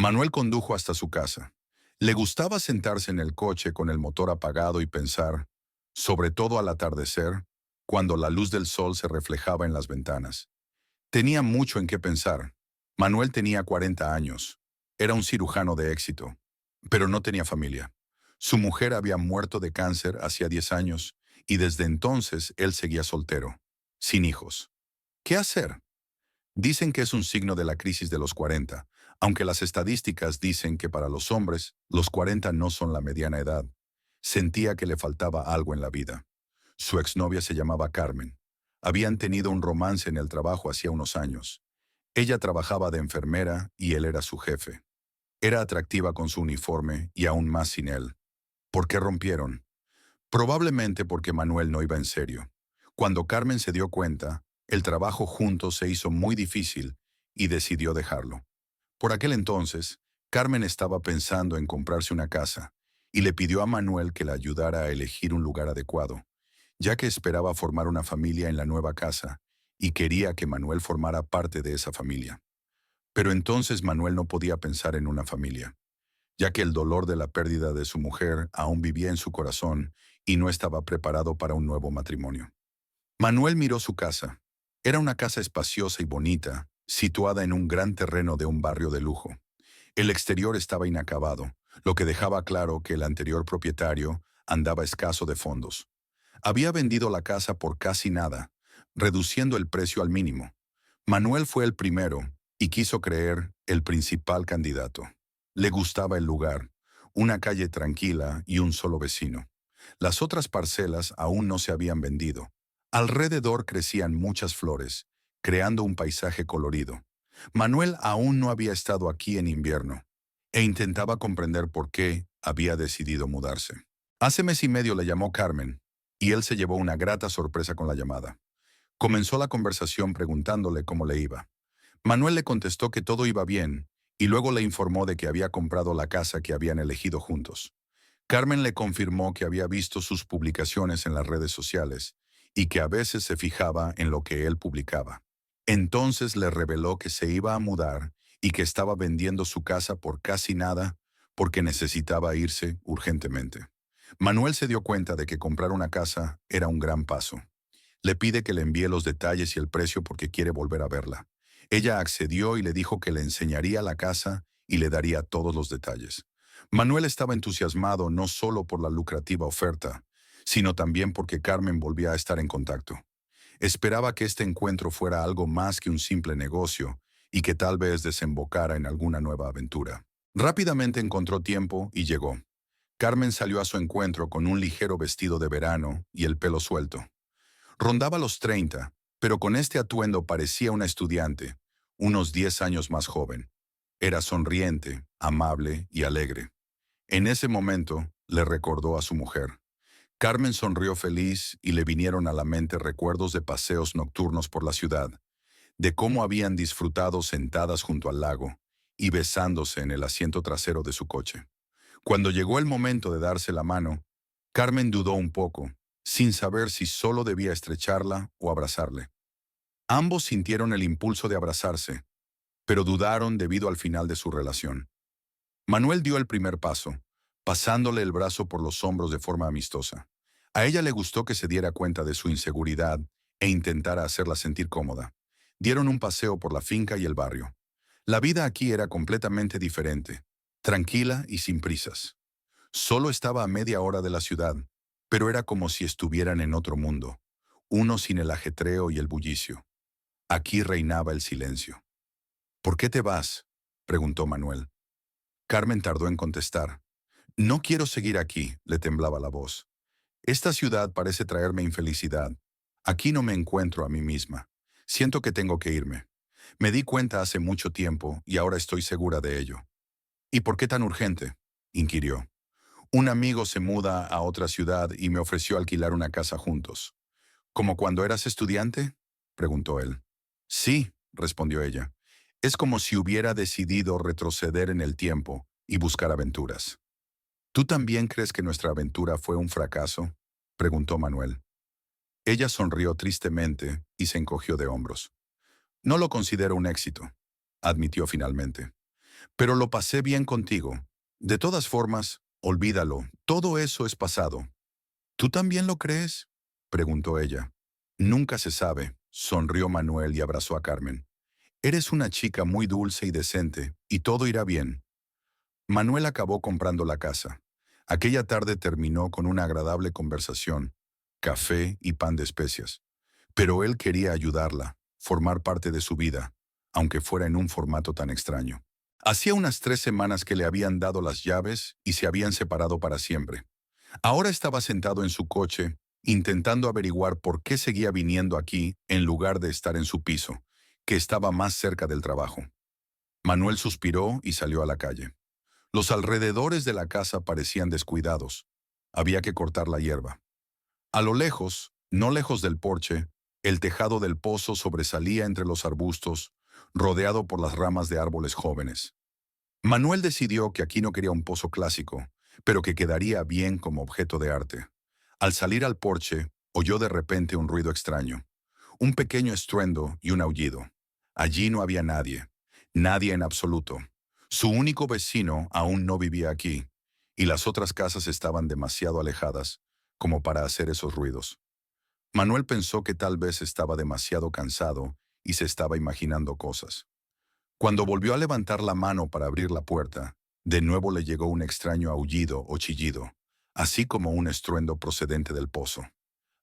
Manuel condujo hasta su casa. Le gustaba sentarse en el coche con el motor apagado y pensar, sobre todo al atardecer, cuando la luz del sol se reflejaba en las ventanas. Tenía mucho en qué pensar. Manuel tenía 40 años. Era un cirujano de éxito, pero no tenía familia. Su mujer había muerto de cáncer hacía 10 años y desde entonces él seguía soltero, sin hijos. ¿Qué hacer? Dicen que es un signo de la crisis de los 40, aunque las estadísticas dicen que para los hombres, los 40 no son la mediana edad. Sentía que le faltaba algo en la vida. Su exnovia se llamaba Carmen. Habían tenido un romance en el trabajo hacía unos años. Ella trabajaba de enfermera y él era su jefe. Era atractiva con su uniforme y aún más sin él. ¿Por qué rompieron? Probablemente porque Manuel no iba en serio. Cuando Carmen se dio cuenta, el trabajo juntos se hizo muy difícil y decidió dejarlo. Por aquel entonces, Carmen estaba pensando en comprarse una casa y le pidió a Manuel que la ayudara a elegir un lugar adecuado, ya que esperaba formar una familia en la nueva casa y quería que Manuel formara parte de esa familia. Pero entonces Manuel no podía pensar en una familia, ya que el dolor de la pérdida de su mujer aún vivía en su corazón y no estaba preparado para un nuevo matrimonio. Manuel miró su casa. Era una casa espaciosa y bonita, situada en un gran terreno de un barrio de lujo. El exterior estaba inacabado, lo que dejaba claro que el anterior propietario andaba escaso de fondos. Había vendido la casa por casi nada, reduciendo el precio al mínimo. Manuel fue el primero y quiso creer el principal candidato. Le gustaba el lugar, una calle tranquila y un solo vecino. Las otras parcelas aún no se habían vendido. Alrededor crecían muchas flores, creando un paisaje colorido. Manuel aún no había estado aquí en invierno e intentaba comprender por qué había decidido mudarse. Hace mes y medio le llamó Carmen y él se llevó una grata sorpresa con la llamada. Comenzó la conversación preguntándole cómo le iba. Manuel le contestó que todo iba bien y luego le informó de que había comprado la casa que habían elegido juntos. Carmen le confirmó que había visto sus publicaciones en las redes sociales y que a veces se fijaba en lo que él publicaba. Entonces le reveló que se iba a mudar y que estaba vendiendo su casa por casi nada porque necesitaba irse urgentemente. Manuel se dio cuenta de que comprar una casa era un gran paso. Le pide que le envíe los detalles y el precio porque quiere volver a verla. Ella accedió y le dijo que le enseñaría la casa y le daría todos los detalles. Manuel estaba entusiasmado no solo por la lucrativa oferta, sino también porque Carmen volvía a estar en contacto. Esperaba que este encuentro fuera algo más que un simple negocio y que tal vez desembocara en alguna nueva aventura. Rápidamente encontró tiempo y llegó. Carmen salió a su encuentro con un ligero vestido de verano y el pelo suelto. Rondaba los 30, pero con este atuendo parecía una estudiante, unos 10 años más joven. Era sonriente, amable y alegre. En ese momento le recordó a su mujer. Carmen sonrió feliz y le vinieron a la mente recuerdos de paseos nocturnos por la ciudad, de cómo habían disfrutado sentadas junto al lago y besándose en el asiento trasero de su coche. Cuando llegó el momento de darse la mano, Carmen dudó un poco, sin saber si solo debía estrecharla o abrazarle. Ambos sintieron el impulso de abrazarse, pero dudaron debido al final de su relación. Manuel dio el primer paso, pasándole el brazo por los hombros de forma amistosa. A ella le gustó que se diera cuenta de su inseguridad e intentara hacerla sentir cómoda. Dieron un paseo por la finca y el barrio. La vida aquí era completamente diferente, tranquila y sin prisas. Solo estaba a media hora de la ciudad, pero era como si estuvieran en otro mundo, uno sin el ajetreo y el bullicio. Aquí reinaba el silencio. ¿Por qué te vas?, preguntó Manuel. Carmen tardó en contestar. No quiero seguir aquí, le temblaba la voz. Esta ciudad parece traerme infelicidad. Aquí no me encuentro a mí misma. Siento que tengo que irme. Me di cuenta hace mucho tiempo y ahora estoy segura de ello. ¿Y por qué tan urgente?, inquirió. Un amigo se muda a otra ciudad y me ofreció alquilar una casa juntos. ¿Como cuando eras estudiante?, preguntó él. Sí, respondió ella. Es como si hubiera decidido retroceder en el tiempo y buscar aventuras. ¿Tú también crees que nuestra aventura fue un fracaso?, preguntó Manuel. Ella sonrió tristemente y se encogió de hombros. No lo considero un éxito, admitió finalmente. Pero lo pasé bien contigo. De todas formas, olvídalo, todo eso es pasado. ¿Tú también lo crees?, preguntó ella. Nunca se sabe, sonrió Manuel y abrazó a Carmen. Eres una chica muy dulce y decente, y todo irá bien. Manuel acabó comprando la casa. Aquella tarde terminó con una agradable conversación, café y pan de especias. Pero él quería ayudarla, formar parte de su vida, aunque fuera en un formato tan extraño. Hacía unas 3 semanas que le habían dado las llaves y se habían separado para siempre. Ahora estaba sentado en su coche, intentando averiguar por qué seguía viniendo aquí en lugar de estar en su piso, que estaba más cerca del trabajo. Manuel suspiró y salió a la calle. Los alrededores de la casa parecían descuidados. Había que cortar la hierba. A lo lejos, no lejos del porche, el tejado del pozo sobresalía entre los arbustos, rodeado por las ramas de árboles jóvenes. Manuel decidió que aquí no quería un pozo clásico, pero que quedaría bien como objeto de arte. Al salir al porche, oyó de repente un ruido extraño, un pequeño estruendo y un aullido. Allí no había nadie, nadie en absoluto. Su único vecino aún no vivía aquí, y las otras casas estaban demasiado alejadas como para hacer esos ruidos. Manuel pensó que tal vez estaba demasiado cansado y se estaba imaginando cosas. Cuando volvió a levantar la mano para abrir la puerta, de nuevo le llegó un extraño aullido o chillido, así como un estruendo procedente del pozo.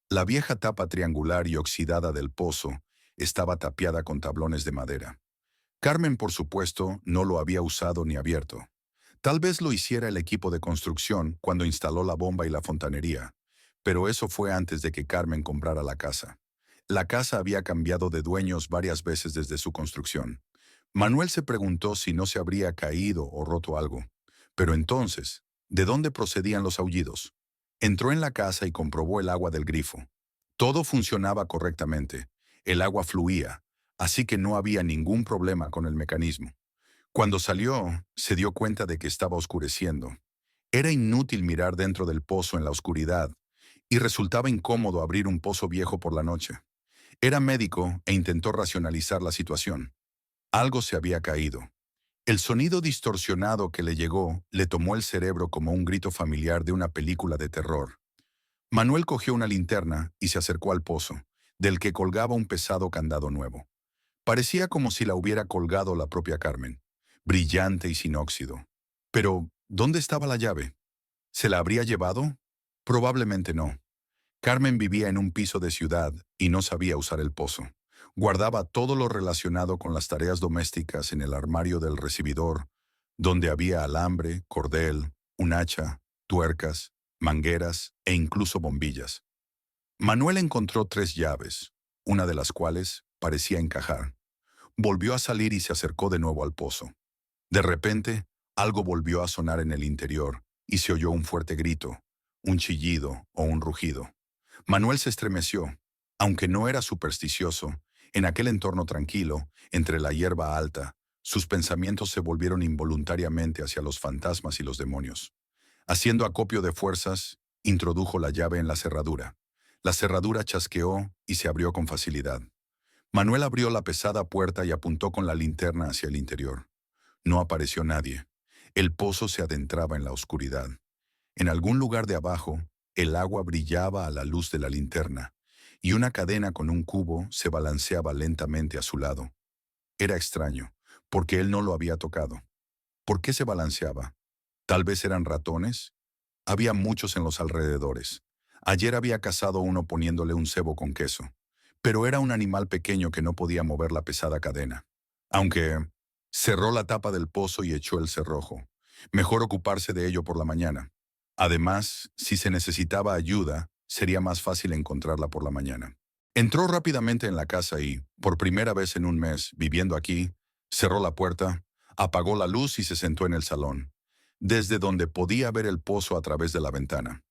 La vieja tapa triangular y oxidada del pozo estaba tapiada con tablones de madera. Carmen, por supuesto, no lo había usado ni abierto. Tal vez lo hiciera el equipo de construcción cuando instaló la bomba y la fontanería, pero eso fue antes de que Carmen comprara la casa. La casa había cambiado de dueños varias veces desde su construcción. Manuel se preguntó si no se habría caído o roto algo. Pero entonces, ¿de dónde procedían los aullidos? Entró en la casa y comprobó el agua del grifo. Todo funcionaba correctamente. El agua fluía, así que no había ningún problema con el mecanismo. Cuando salió, se dio cuenta de que estaba oscureciendo. Era inútil mirar dentro del pozo en la oscuridad, y resultaba incómodo abrir un pozo viejo por la noche. Era médico e intentó racionalizar la situación. Algo se había caído. El sonido distorsionado que le llegó le tomó el cerebro como un grito familiar de una película de terror. Manuel cogió una linterna y se acercó al pozo, del que colgaba un pesado candado nuevo. Parecía como si la hubiera colgado la propia Carmen, brillante y sin óxido. Pero, ¿dónde estaba la llave? ¿Se la habría llevado? Probablemente no. Carmen vivía en un piso de ciudad y no sabía usar el pozo. Guardaba todo lo relacionado con las tareas domésticas en el armario del recibidor, donde había alambre, cordel, un hacha, tuercas, mangueras e incluso bombillas. Manuel encontró 3 llaves, una de las cuales parecía encajar. Volvió a salir y se acercó de nuevo al pozo. De repente, algo volvió a sonar en el interior y se oyó un fuerte grito, un chillido o un rugido. Manuel se estremeció. Aunque no era supersticioso, en aquel entorno tranquilo, entre la hierba alta, sus pensamientos se volvieron involuntariamente hacia los fantasmas y los demonios. Haciendo acopio de fuerzas, introdujo la llave en la cerradura. La cerradura chasqueó y se abrió con facilidad. Manuel abrió la pesada puerta y apuntó con la linterna hacia el interior. No apareció nadie. El pozo se adentraba en la oscuridad. En algún lugar de abajo, el agua brillaba a la luz de la linterna, y una cadena con un cubo se balanceaba lentamente a su lado. Era extraño, porque él no lo había tocado. ¿Por qué se balanceaba? ¿Tal vez eran ratones? Había muchos en los alrededores. Ayer había cazado uno poniéndole un cebo con queso, pero era un animal pequeño que no podía mover la pesada cadena. Aunque cerró la tapa del pozo y echó el cerrojo. Mejor ocuparse de ello por la mañana. Además, si se necesitaba ayuda, sería más fácil encontrarla por la mañana. Entró rápidamente en la casa y, por primera vez en un mes, viviendo aquí, cerró la puerta, apagó la luz y se sentó en el salón, desde donde podía ver el pozo a través de la ventana.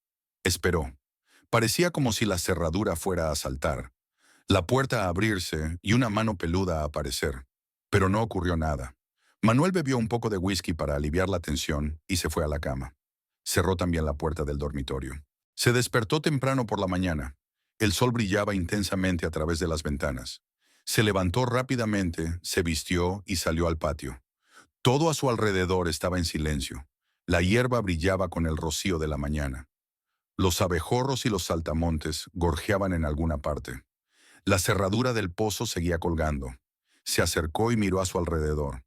Esperó. Parecía como si la cerradura fuera a saltar, la puerta a abrirse y una mano peluda a aparecer. Pero no ocurrió nada. Manuel bebió un poco de whisky para aliviar la tensión y se fue a la cama. Cerró también la puerta del dormitorio. Se despertó temprano por la mañana. El sol brillaba intensamente a través de las ventanas. Se levantó rápidamente, se vistió y salió al patio. Todo a su alrededor estaba en silencio. La hierba brillaba con el rocío de la mañana. Los abejorros y los saltamontes gorjeaban en alguna parte. La cerradura del pozo seguía colgando. Se acercó y miró a su alrededor.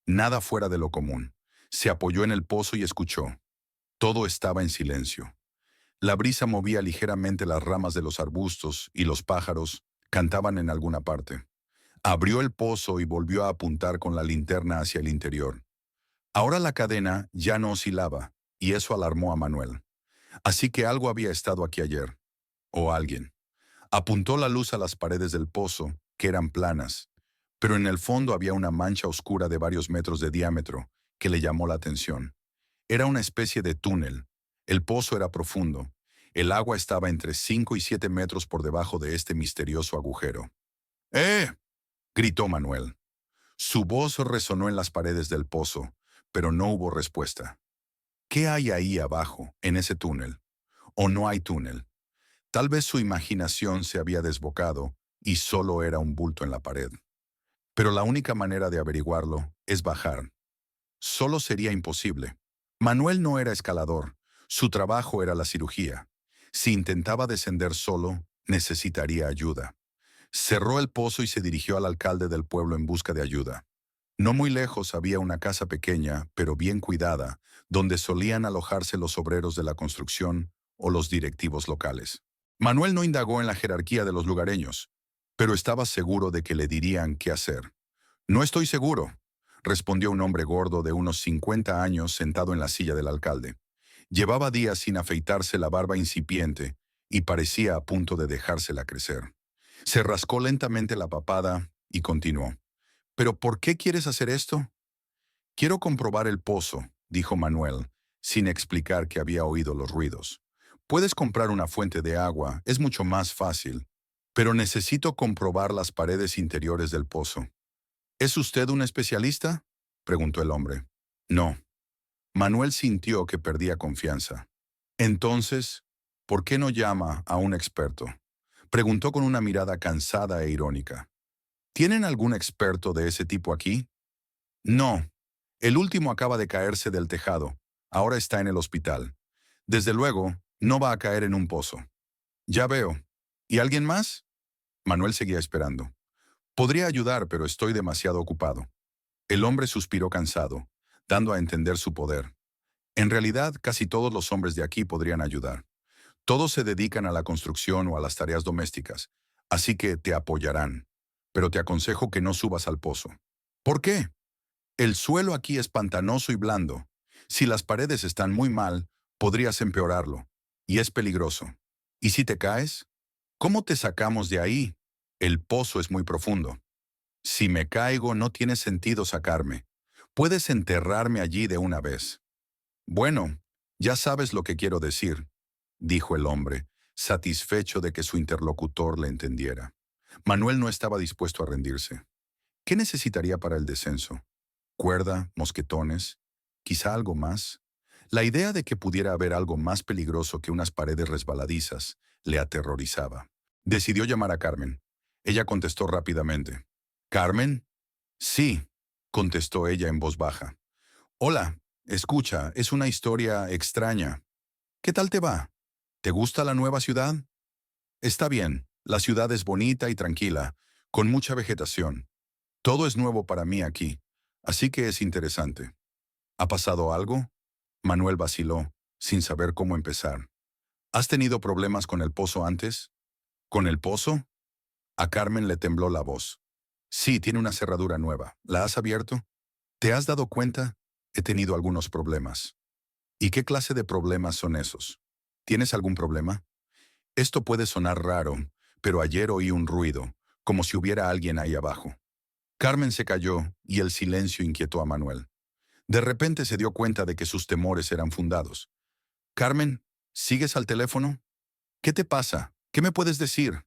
Nada fuera de lo común. Se apoyó en el pozo y escuchó. Todo estaba en silencio. La brisa movía ligeramente las ramas de los arbustos y los pájaros cantaban en alguna parte. Abrió el pozo y volvió a apuntar con la linterna hacia el interior. Ahora la cadena ya no oscilaba, y eso alarmó a Manuel. Así que algo había estado aquí ayer. O alguien. Apuntó la luz a las paredes del pozo, que eran planas, pero en el fondo había una mancha oscura de varios metros de diámetro que le llamó la atención. Era una especie de túnel. El pozo era profundo. El agua estaba entre 5 y 7 metros por debajo de este misterioso agujero. ¡Eh! Gritó Manuel. Su voz resonó en las paredes del pozo, pero no hubo respuesta. ¿Qué hay ahí abajo, en ese túnel? ¿O no hay túnel? Tal vez su imaginación se había desbocado y solo era un bulto en la pared. Pero la única manera de averiguarlo es bajar. Solo sería imposible. Manuel no era escalador. Su trabajo era la cirugía. Si intentaba descender solo, necesitaría ayuda. Cerró el pozo y se dirigió al alcalde del pueblo en busca de ayuda. No muy lejos había una casa pequeña, pero bien cuidada, donde solían alojarse los obreros de la construcción o los directivos locales. Manuel no indagó en la jerarquía de los lugareños, pero estaba seguro de que le dirían qué hacer. No estoy seguro, respondió un hombre gordo de unos 50 años sentado en la silla del alcalde. Llevaba días sin afeitarse la barba incipiente y parecía a punto de dejársela crecer. Se rascó lentamente la papada y continuó. ¿Pero por qué quieres hacer esto? Quiero comprobar el pozo, dijo Manuel, sin explicar que había oído los ruidos. Puedes comprar una fuente de agua, es mucho más fácil, pero necesito comprobar las paredes interiores del pozo. ¿Es usted un especialista?, preguntó el hombre. No. Manuel sintió que perdía confianza. Entonces, ¿por qué no llama a un experto?, preguntó con una mirada cansada e irónica. ¿Tienen algún experto de ese tipo aquí? No. El último acaba de caerse del tejado. Ahora está en el hospital. Desde luego, no va a caer en un pozo. Ya veo. ¿Y alguien más? Manuel seguía esperando. Podría ayudar, pero estoy demasiado ocupado. El hombre suspiró cansado, dando a entender su poder. En realidad, casi todos los hombres de aquí podrían ayudar. Todos se dedican a la construcción o a las tareas domésticas, así que te apoyarán. Pero te aconsejo que no subas al pozo. ¿Por qué? El suelo aquí es pantanoso y blando. Si las paredes están muy mal, podrías empeorarlo. Y es peligroso. ¿Y si te caes? ¿Cómo te sacamos de ahí? El pozo es muy profundo. Si me caigo, no tiene sentido sacarme. Puedes enterrarme allí de una vez. Bueno, ya sabes lo que quiero decir, dijo el hombre, satisfecho de que su interlocutor le entendiera. Manuel no estaba dispuesto a rendirse. ¿Qué necesitaría para el descenso? ¿Cuerda, mosquetones? ¿Quizá algo más? La idea de que pudiera haber algo más peligroso que unas paredes resbaladizas le aterrorizaba. Decidió llamar a Carmen. Ella contestó rápidamente. ¿Carmen? Sí, contestó ella en voz baja. Hola, escucha, es una historia extraña. ¿Qué tal te va? ¿Te gusta la nueva ciudad? Está bien, la ciudad es bonita y tranquila, con mucha vegetación. Todo es nuevo para mí aquí, así que es interesante. ¿Ha pasado algo? Manuel vaciló, sin saber cómo empezar. ¿Has tenido problemas con el pozo antes? ¿Con el pozo? A Carmen le tembló la voz. Sí, tiene una cerradura nueva. ¿La has abierto? ¿Te has dado cuenta? He tenido algunos problemas. ¿Y qué clase de problemas son esos? ¿Tienes algún problema? Esto puede sonar raro, pero ayer oí un ruido, como si hubiera alguien ahí abajo. Carmen se calló y el silencio inquietó a Manuel. De repente se dio cuenta de que sus temores eran fundados. Carmen, ¿sigues al teléfono? ¿Qué te pasa? ¿Qué me puedes decir?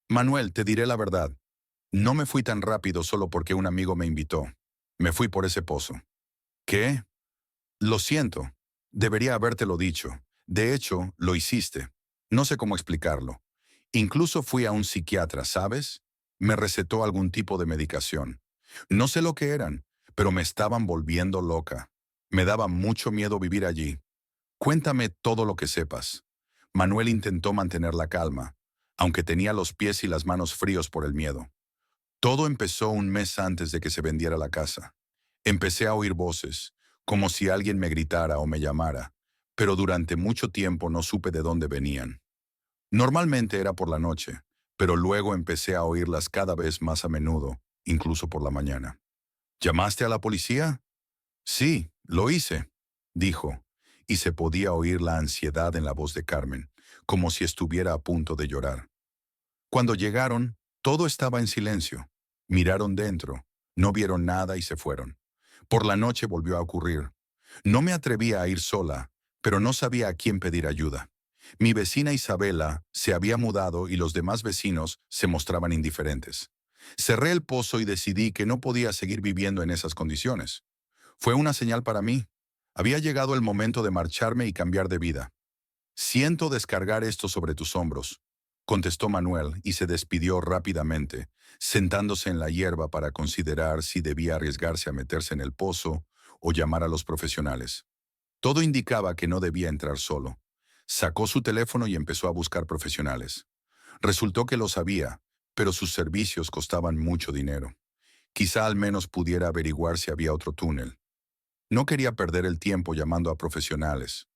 Manuel, te diré la verdad. No me fui tan rápido solo porque un amigo me invitó. Me fui por ese pozo. ¿Qué? Lo siento. Debería habértelo dicho. De hecho, lo hiciste. No sé cómo explicarlo. Incluso fui a un psiquiatra, ¿sabes? Me recetó algún tipo de medicación. No sé lo que eran, pero me estaban volviendo loca. Me daba mucho miedo vivir allí. Cuéntame todo lo que sepas. Manuel intentó mantener la calma, aunque tenía los pies y las manos fríos por el miedo. Todo empezó un mes antes de que se vendiera la casa. Empecé a oír voces, como si alguien me gritara o me llamara, pero durante mucho tiempo no supe de dónde venían. Normalmente era por la noche, pero luego empecé a oírlas cada vez más a menudo, incluso por la mañana. ¿Llamaste a la policía? Sí, lo hice, dijo, y se podía oír la ansiedad en la voz de Carmen, como si estuviera a punto de llorar. Cuando llegaron, todo estaba en silencio. Miraron dentro, no vieron nada y se fueron. Por la noche volvió a ocurrir. No me atrevía a ir sola, pero no sabía a quién pedir ayuda. Mi vecina Isabela se había mudado y los demás vecinos se mostraban indiferentes. Cerré el pozo y decidí que no podía seguir viviendo en esas condiciones. Fue una señal para mí. Había llegado el momento de marcharme y cambiar de vida. Siento descargar esto sobre tus hombros, contestó Manuel y se despidió rápidamente, sentándose en la hierba para considerar si debía arriesgarse a meterse en el pozo o llamar a los profesionales. Todo indicaba que no debía entrar solo. Sacó su teléfono y empezó a buscar profesionales. Resultó que lo sabía, pero sus servicios costaban mucho dinero. Quizá al menos pudiera averiguar si había otro túnel. No quería perder el tiempo llamando a profesionales.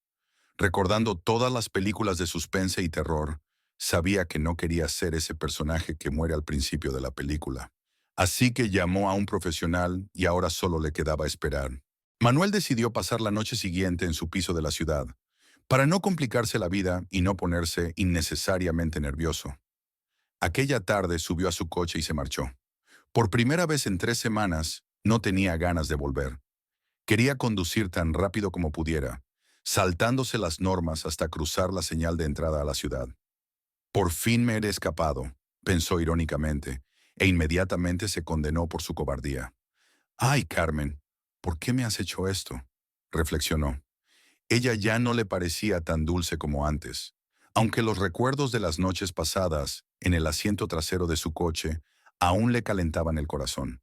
Recordando todas las películas de suspense y terror, sabía que no quería ser ese personaje que muere al principio de la película. Así que llamó a un profesional y ahora solo le quedaba esperar. Manuel decidió pasar la noche siguiente en su piso de la ciudad, para no complicarse la vida y no ponerse innecesariamente nervioso. Aquella tarde subió a su coche y se marchó. Por primera vez en 3 semanas, no tenía ganas de volver. Quería conducir tan rápido como pudiera, saltándose las normas hasta cruzar la señal de entrada a la ciudad. Por fin me he escapado, pensó irónicamente, e inmediatamente se condenó por su cobardía. Ay, Carmen, ¿por qué me has hecho esto? Reflexionó. Ella ya no le parecía tan dulce como antes, aunque los recuerdos de las noches pasadas en el asiento trasero de su coche aún le calentaban el corazón.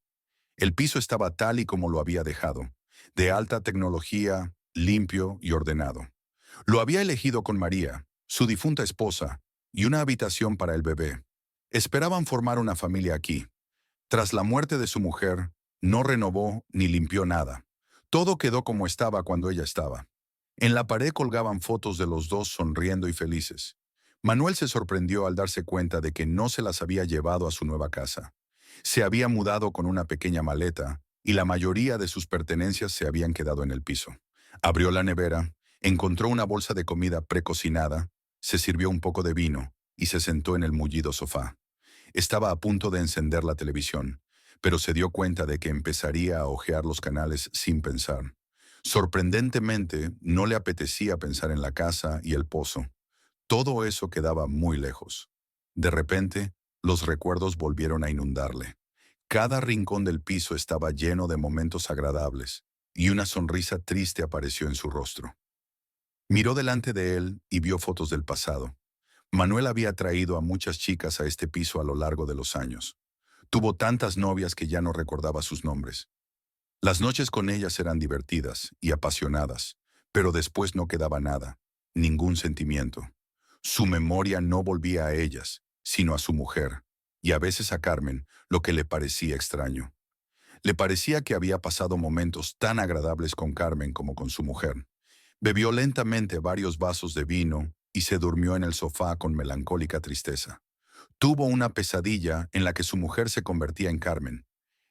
El piso estaba tal y como lo había dejado, de alta tecnología, limpio y ordenado. Lo había elegido con María, su difunta esposa, y una habitación para el bebé. Esperaban formar una familia aquí. Tras la muerte de su mujer, no renovó ni limpió nada. Todo quedó como estaba cuando ella estaba. En la pared colgaban fotos de los dos sonriendo y felices. Manuel se sorprendió al darse cuenta de que no se las había llevado a su nueva casa. Se había mudado con una pequeña maleta y la mayoría de sus pertenencias se habían quedado en el piso. Abrió la nevera, encontró una bolsa de comida precocinada, se sirvió un poco de vino y se sentó en el mullido sofá. Estaba a punto de encender la televisión, pero se dio cuenta de que empezaría a hojear los canales sin pensar. Sorprendentemente, no le apetecía pensar en la casa y el pozo. Todo eso quedaba muy lejos. De repente, los recuerdos volvieron a inundarle. Cada rincón del piso estaba lleno de momentos agradables, y una sonrisa triste apareció en su rostro. Miró delante de él y vio fotos del pasado. Manuel había traído a muchas chicas a este piso a lo largo de los años. Tuvo tantas novias que ya no recordaba sus nombres. Las noches con ellas eran divertidas y apasionadas, pero después no quedaba nada, ningún sentimiento. Su memoria no volvía a ellas, sino a su mujer, y a veces a Carmen, lo que le parecía extraño. Le parecía que había pasado momentos tan agradables con Carmen como con su mujer. Bebió lentamente varios vasos de vino y se durmió en el sofá con melancólica tristeza. Tuvo una pesadilla en la que su mujer se convertía en Carmen.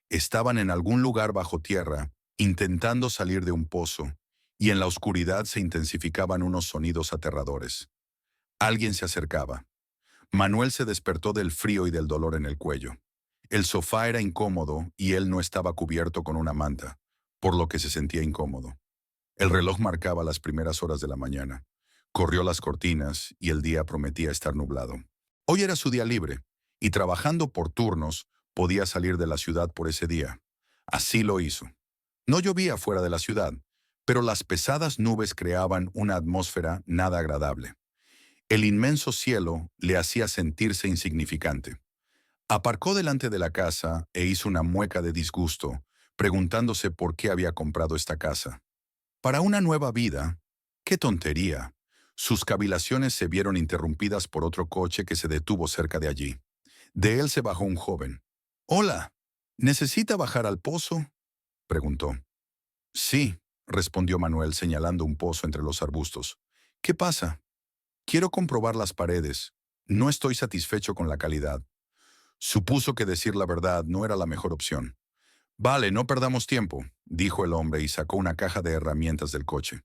Estaban en algún lugar bajo tierra, intentando salir de un pozo, y en la oscuridad se intensificaban unos sonidos aterradores. Alguien se acercaba. Manuel se despertó del frío y del dolor en el cuello. El sofá era incómodo y él no estaba cubierto con una manta, por lo que se sentía incómodo. El reloj marcaba las primeras horas de la mañana. Corrió las cortinas y el día prometía estar nublado. Hoy era su día libre, y trabajando por turnos, podía salir de la ciudad por ese día. Así lo hizo. No llovía fuera de la ciudad, pero las pesadas nubes creaban una atmósfera nada agradable. El inmenso cielo le hacía sentirse insignificante. Aparcó delante de la casa e hizo una mueca de disgusto, preguntándose por qué había comprado esta casa. Para una nueva vida. ¡Qué tontería! Sus cavilaciones se vieron interrumpidas por otro coche que se detuvo cerca de allí. De él se bajó un joven. «Hola, ¿necesita bajar al pozo?», preguntó. «Sí», respondió Manuel señalando un pozo entre los arbustos. «¿Qué pasa?». «Quiero comprobar las paredes. No estoy satisfecho con la calidad». Supuso que decir la verdad no era la mejor opción. «Vale, no perdamos tiempo», dijo el hombre y sacó una caja de herramientas del coche.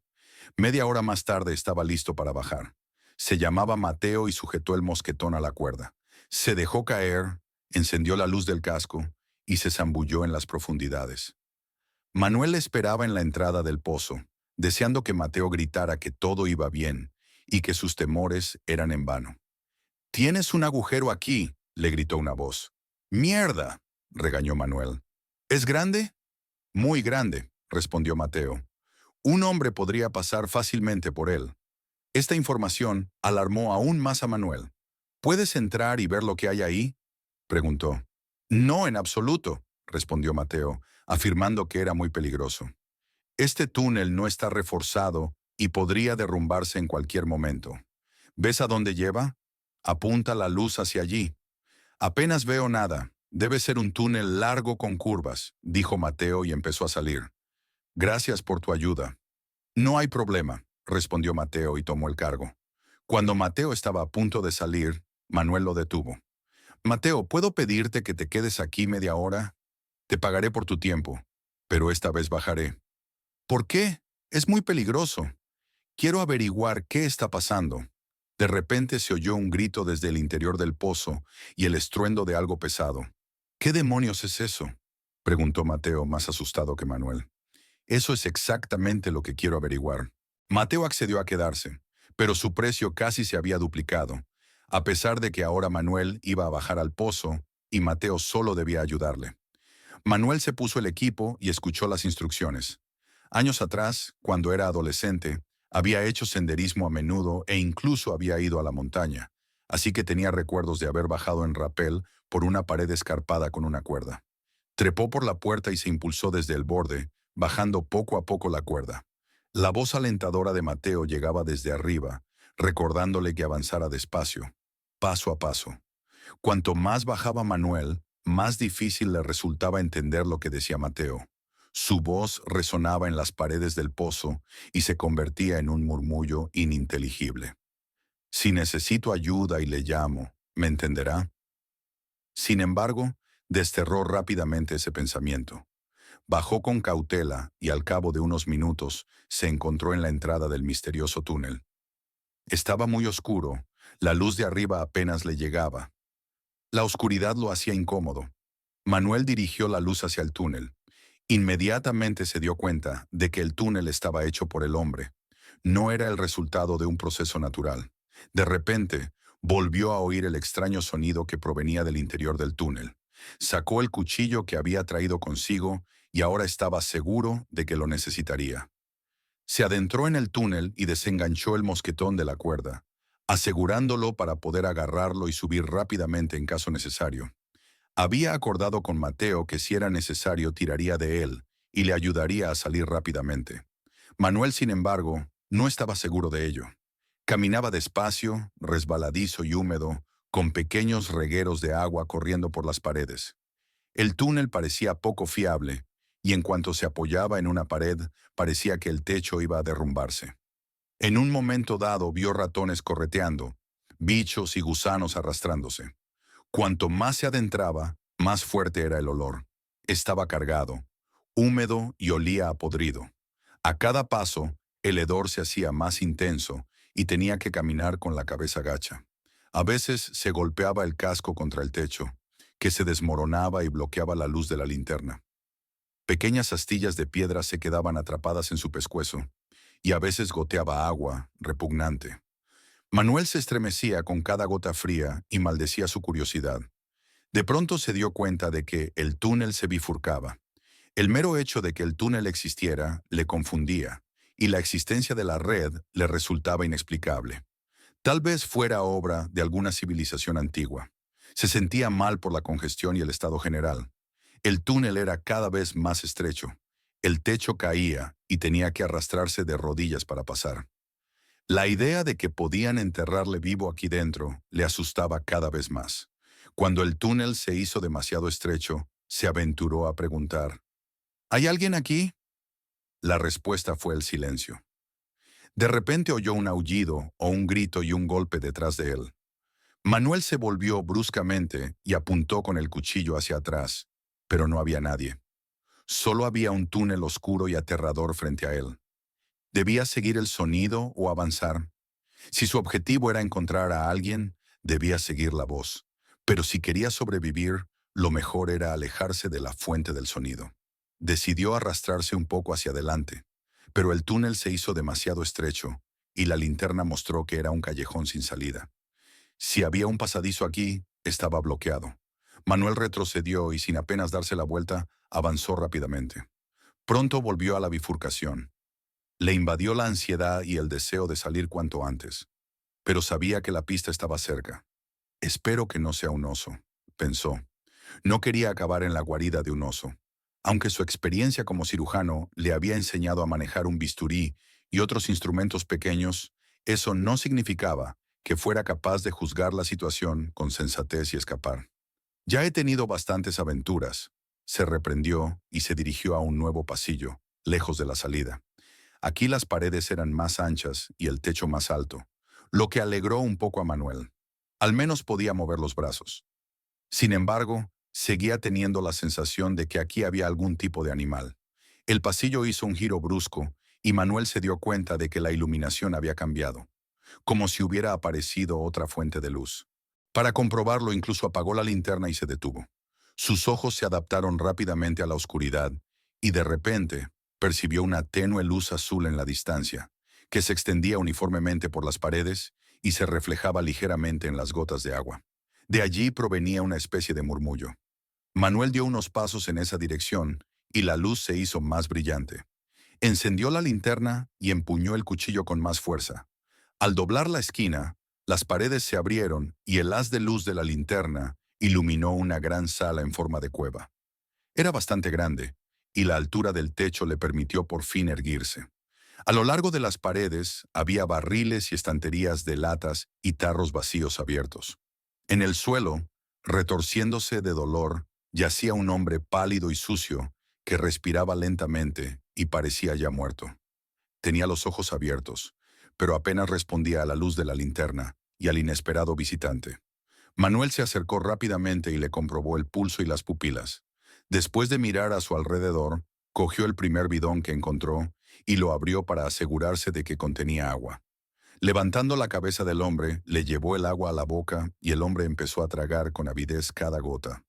Media hora más tarde estaba listo para bajar. Se llamaba Mateo y sujetó el mosquetón a la cuerda. Se dejó caer, encendió la luz del casco y se zambulló en las profundidades. Manuel esperaba en la entrada del pozo, deseando que Mateo gritara que todo iba bien y que sus temores eran en vano. «Tienes un agujero aquí», le gritó una voz. «¡Mierda!», regañó Manuel. «¿Es grande?». «Muy grande», respondió Mateo. «Un hombre podría pasar fácilmente por él». Esta información alarmó aún más a Manuel. «¿Puedes entrar y ver lo que hay ahí?», preguntó. «No, en absoluto», respondió Mateo, afirmando que era muy peligroso. «Este túnel no está reforzado y podría derrumbarse en cualquier momento. ¿Ves a dónde lleva? Apunta la luz hacia allí». «Apenas veo nada. Debe ser un túnel largo con curvas», dijo Mateo y empezó a salir. «Gracias por tu ayuda». «No hay problema», respondió Mateo y tomó el cargo. Cuando Mateo estaba a punto de salir, Manuel lo detuvo. «Mateo, ¿puedo pedirte que te quedes aquí media hora? Te pagaré por tu tiempo, pero esta vez bajaré». «¿Por qué? Es muy peligroso. Quiero averiguar qué está pasando». De repente se oyó un grito desde el interior del pozo y el estruendo de algo pesado. «¿Qué demonios es eso?», preguntó Mateo, más asustado que Manuel. «Eso es exactamente lo que quiero averiguar». Mateo accedió a quedarse, pero su precio casi se había duplicado, a pesar de que ahora Manuel iba a bajar al pozo y Mateo solo debía ayudarle. Manuel se puso el equipo y escuchó las instrucciones. Años atrás, cuando era adolescente, había hecho senderismo a menudo e incluso había ido a la montaña, así que tenía recuerdos de haber bajado en rapel por una pared escarpada con una cuerda. Trepó por la puerta y se impulsó desde el borde, bajando poco a poco la cuerda. La voz alentadora de Mateo llegaba desde arriba, recordándole que avanzara despacio, paso a paso. Cuanto más bajaba Manuel, más difícil le resultaba entender lo que decía Mateo. Su voz resonaba en las paredes del pozo y se convertía en un murmullo ininteligible. «Si necesito ayuda y le llamo, ¿me entenderá?». Sin embargo, desterró rápidamente ese pensamiento. Bajó con cautela y al cabo de unos minutos se encontró en la entrada del misterioso túnel. Estaba muy oscuro, la luz de arriba apenas le llegaba. La oscuridad lo hacía incómodo. Manuel dirigió la luz hacia el túnel. Inmediatamente se dio cuenta de que el túnel estaba hecho por el hombre. No era el resultado de un proceso natural. De repente, volvió a oír el extraño sonido que provenía del interior del túnel. Sacó el cuchillo que había traído consigo y ahora estaba seguro de que lo necesitaría. Se adentró en el túnel y desenganchó el mosquetón de la cuerda, asegurándolo para poder agarrarlo y subir rápidamente en caso necesario. Había acordado con Mateo que si era necesario tiraría de él y le ayudaría a salir rápidamente. Manuel, sin embargo, no estaba seguro de ello. Caminaba despacio, resbaladizo y húmedo, con pequeños regueros de agua corriendo por las paredes. El túnel parecía poco fiable, y en cuanto se apoyaba en una pared, parecía que el techo iba a derrumbarse. En un momento dado vio ratones correteando, bichos y gusanos arrastrándose. Cuanto más se adentraba, más fuerte era el olor. Estaba cargado, húmedo y olía a podrido. A cada paso, el hedor se hacía más intenso y tenía que caminar con la cabeza gacha. A veces se golpeaba el casco contra el techo, que se desmoronaba y bloqueaba la luz de la linterna. Pequeñas astillas de piedra se quedaban atrapadas en su pescuezo, y a veces goteaba agua, repugnante. Manuel se estremecía con cada gota fría y maldecía su curiosidad. De pronto se dio cuenta de que el túnel se bifurcaba. El mero hecho de que el túnel existiera le confundía, y la existencia de la red le resultaba inexplicable. Tal vez fuera obra de alguna civilización antigua. Se sentía mal por la congestión y el estado general. El túnel era cada vez más estrecho. El techo caía y tenía que arrastrarse de rodillas para pasar. La idea de que podían enterrarle vivo aquí dentro le asustaba cada vez más. Cuando el túnel se hizo demasiado estrecho, se aventuró a preguntar, ¿hay alguien aquí? La respuesta fue el silencio. De repente oyó un aullido o un grito y un golpe detrás de él. Manuel se volvió bruscamente y apuntó con el cuchillo hacia atrás, pero no había nadie. Solo había un túnel oscuro y aterrador frente a él. ¿Debía seguir el sonido o avanzar? Si su objetivo era encontrar a alguien, debía seguir la voz. Pero si quería sobrevivir, lo mejor era alejarse de la fuente del sonido. Decidió arrastrarse un poco hacia adelante, pero el túnel se hizo demasiado estrecho y la linterna mostró que era un callejón sin salida. Si había un pasadizo aquí, estaba bloqueado. Manuel retrocedió y sin apenas darse la vuelta, avanzó rápidamente. Pronto volvió a la bifurcación. Le invadió la ansiedad y el deseo de salir cuanto antes, pero sabía que la pista estaba cerca. Espero que no sea un oso, pensó. No quería acabar en la guarida de un oso. Aunque su experiencia como cirujano le había enseñado a manejar un bisturí y otros instrumentos pequeños, eso no significaba que fuera capaz de juzgar la situación con sensatez y escapar. Ya he tenido bastantes aventuras. Se reprendió y se dirigió a un nuevo pasillo, lejos de la salida. Aquí las paredes eran más anchas y el techo más alto, lo que alegró un poco a Manuel. Al menos podía mover los brazos. Sin embargo, seguía teniendo la sensación de que aquí había algún tipo de animal. El pasillo hizo un giro brusco y Manuel se dio cuenta de que la iluminación había cambiado, como si hubiera aparecido otra fuente de luz. Para comprobarlo, incluso apagó la linterna y se detuvo. Sus ojos se adaptaron rápidamente a la oscuridad y de repente percibió una tenue luz azul en la distancia, que se extendía uniformemente por las paredes y se reflejaba ligeramente en las gotas de agua. De allí provenía una especie de murmullo. Manuel dio unos pasos en esa dirección y la luz se hizo más brillante. Encendió la linterna y empuñó el cuchillo con más fuerza. Al doblar la esquina, las paredes se abrieron y el haz de luz de la linterna iluminó una gran sala en forma de cueva. Era bastante grande, y la altura del techo le permitió por fin erguirse. A lo largo de las paredes había barriles y estanterías de latas y tarros vacíos abiertos. En el suelo, retorciéndose de dolor, yacía un hombre pálido y sucio que respiraba lentamente y parecía ya muerto. Tenía los ojos abiertos, pero apenas respondía a la luz de la linterna y al inesperado visitante. Manuel se acercó rápidamente y le comprobó el pulso y las pupilas. Después de mirar a su alrededor, cogió el primer bidón que encontró y lo abrió para asegurarse de que contenía agua. Levantando la cabeza del hombre, le llevó el agua a la boca y el hombre empezó a tragar con avidez cada gota.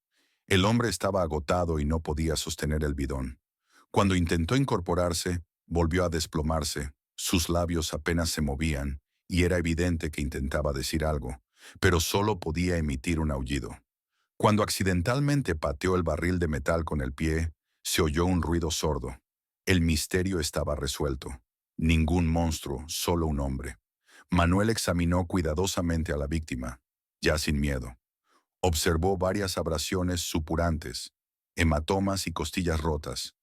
El hombre estaba agotado y no podía sostener el bidón. Cuando intentó incorporarse, volvió a desplomarse, sus labios apenas se movían y era evidente que intentaba decir algo, pero solo podía emitir un aullido. Cuando accidentalmente pateó el barril de metal con el pie, se oyó un ruido sordo. El misterio estaba resuelto. Ningún monstruo, solo un hombre. Manuel examinó cuidadosamente a la víctima, ya sin miedo. Observó varias abrasiones supurantes, hematomas y costillas rotas.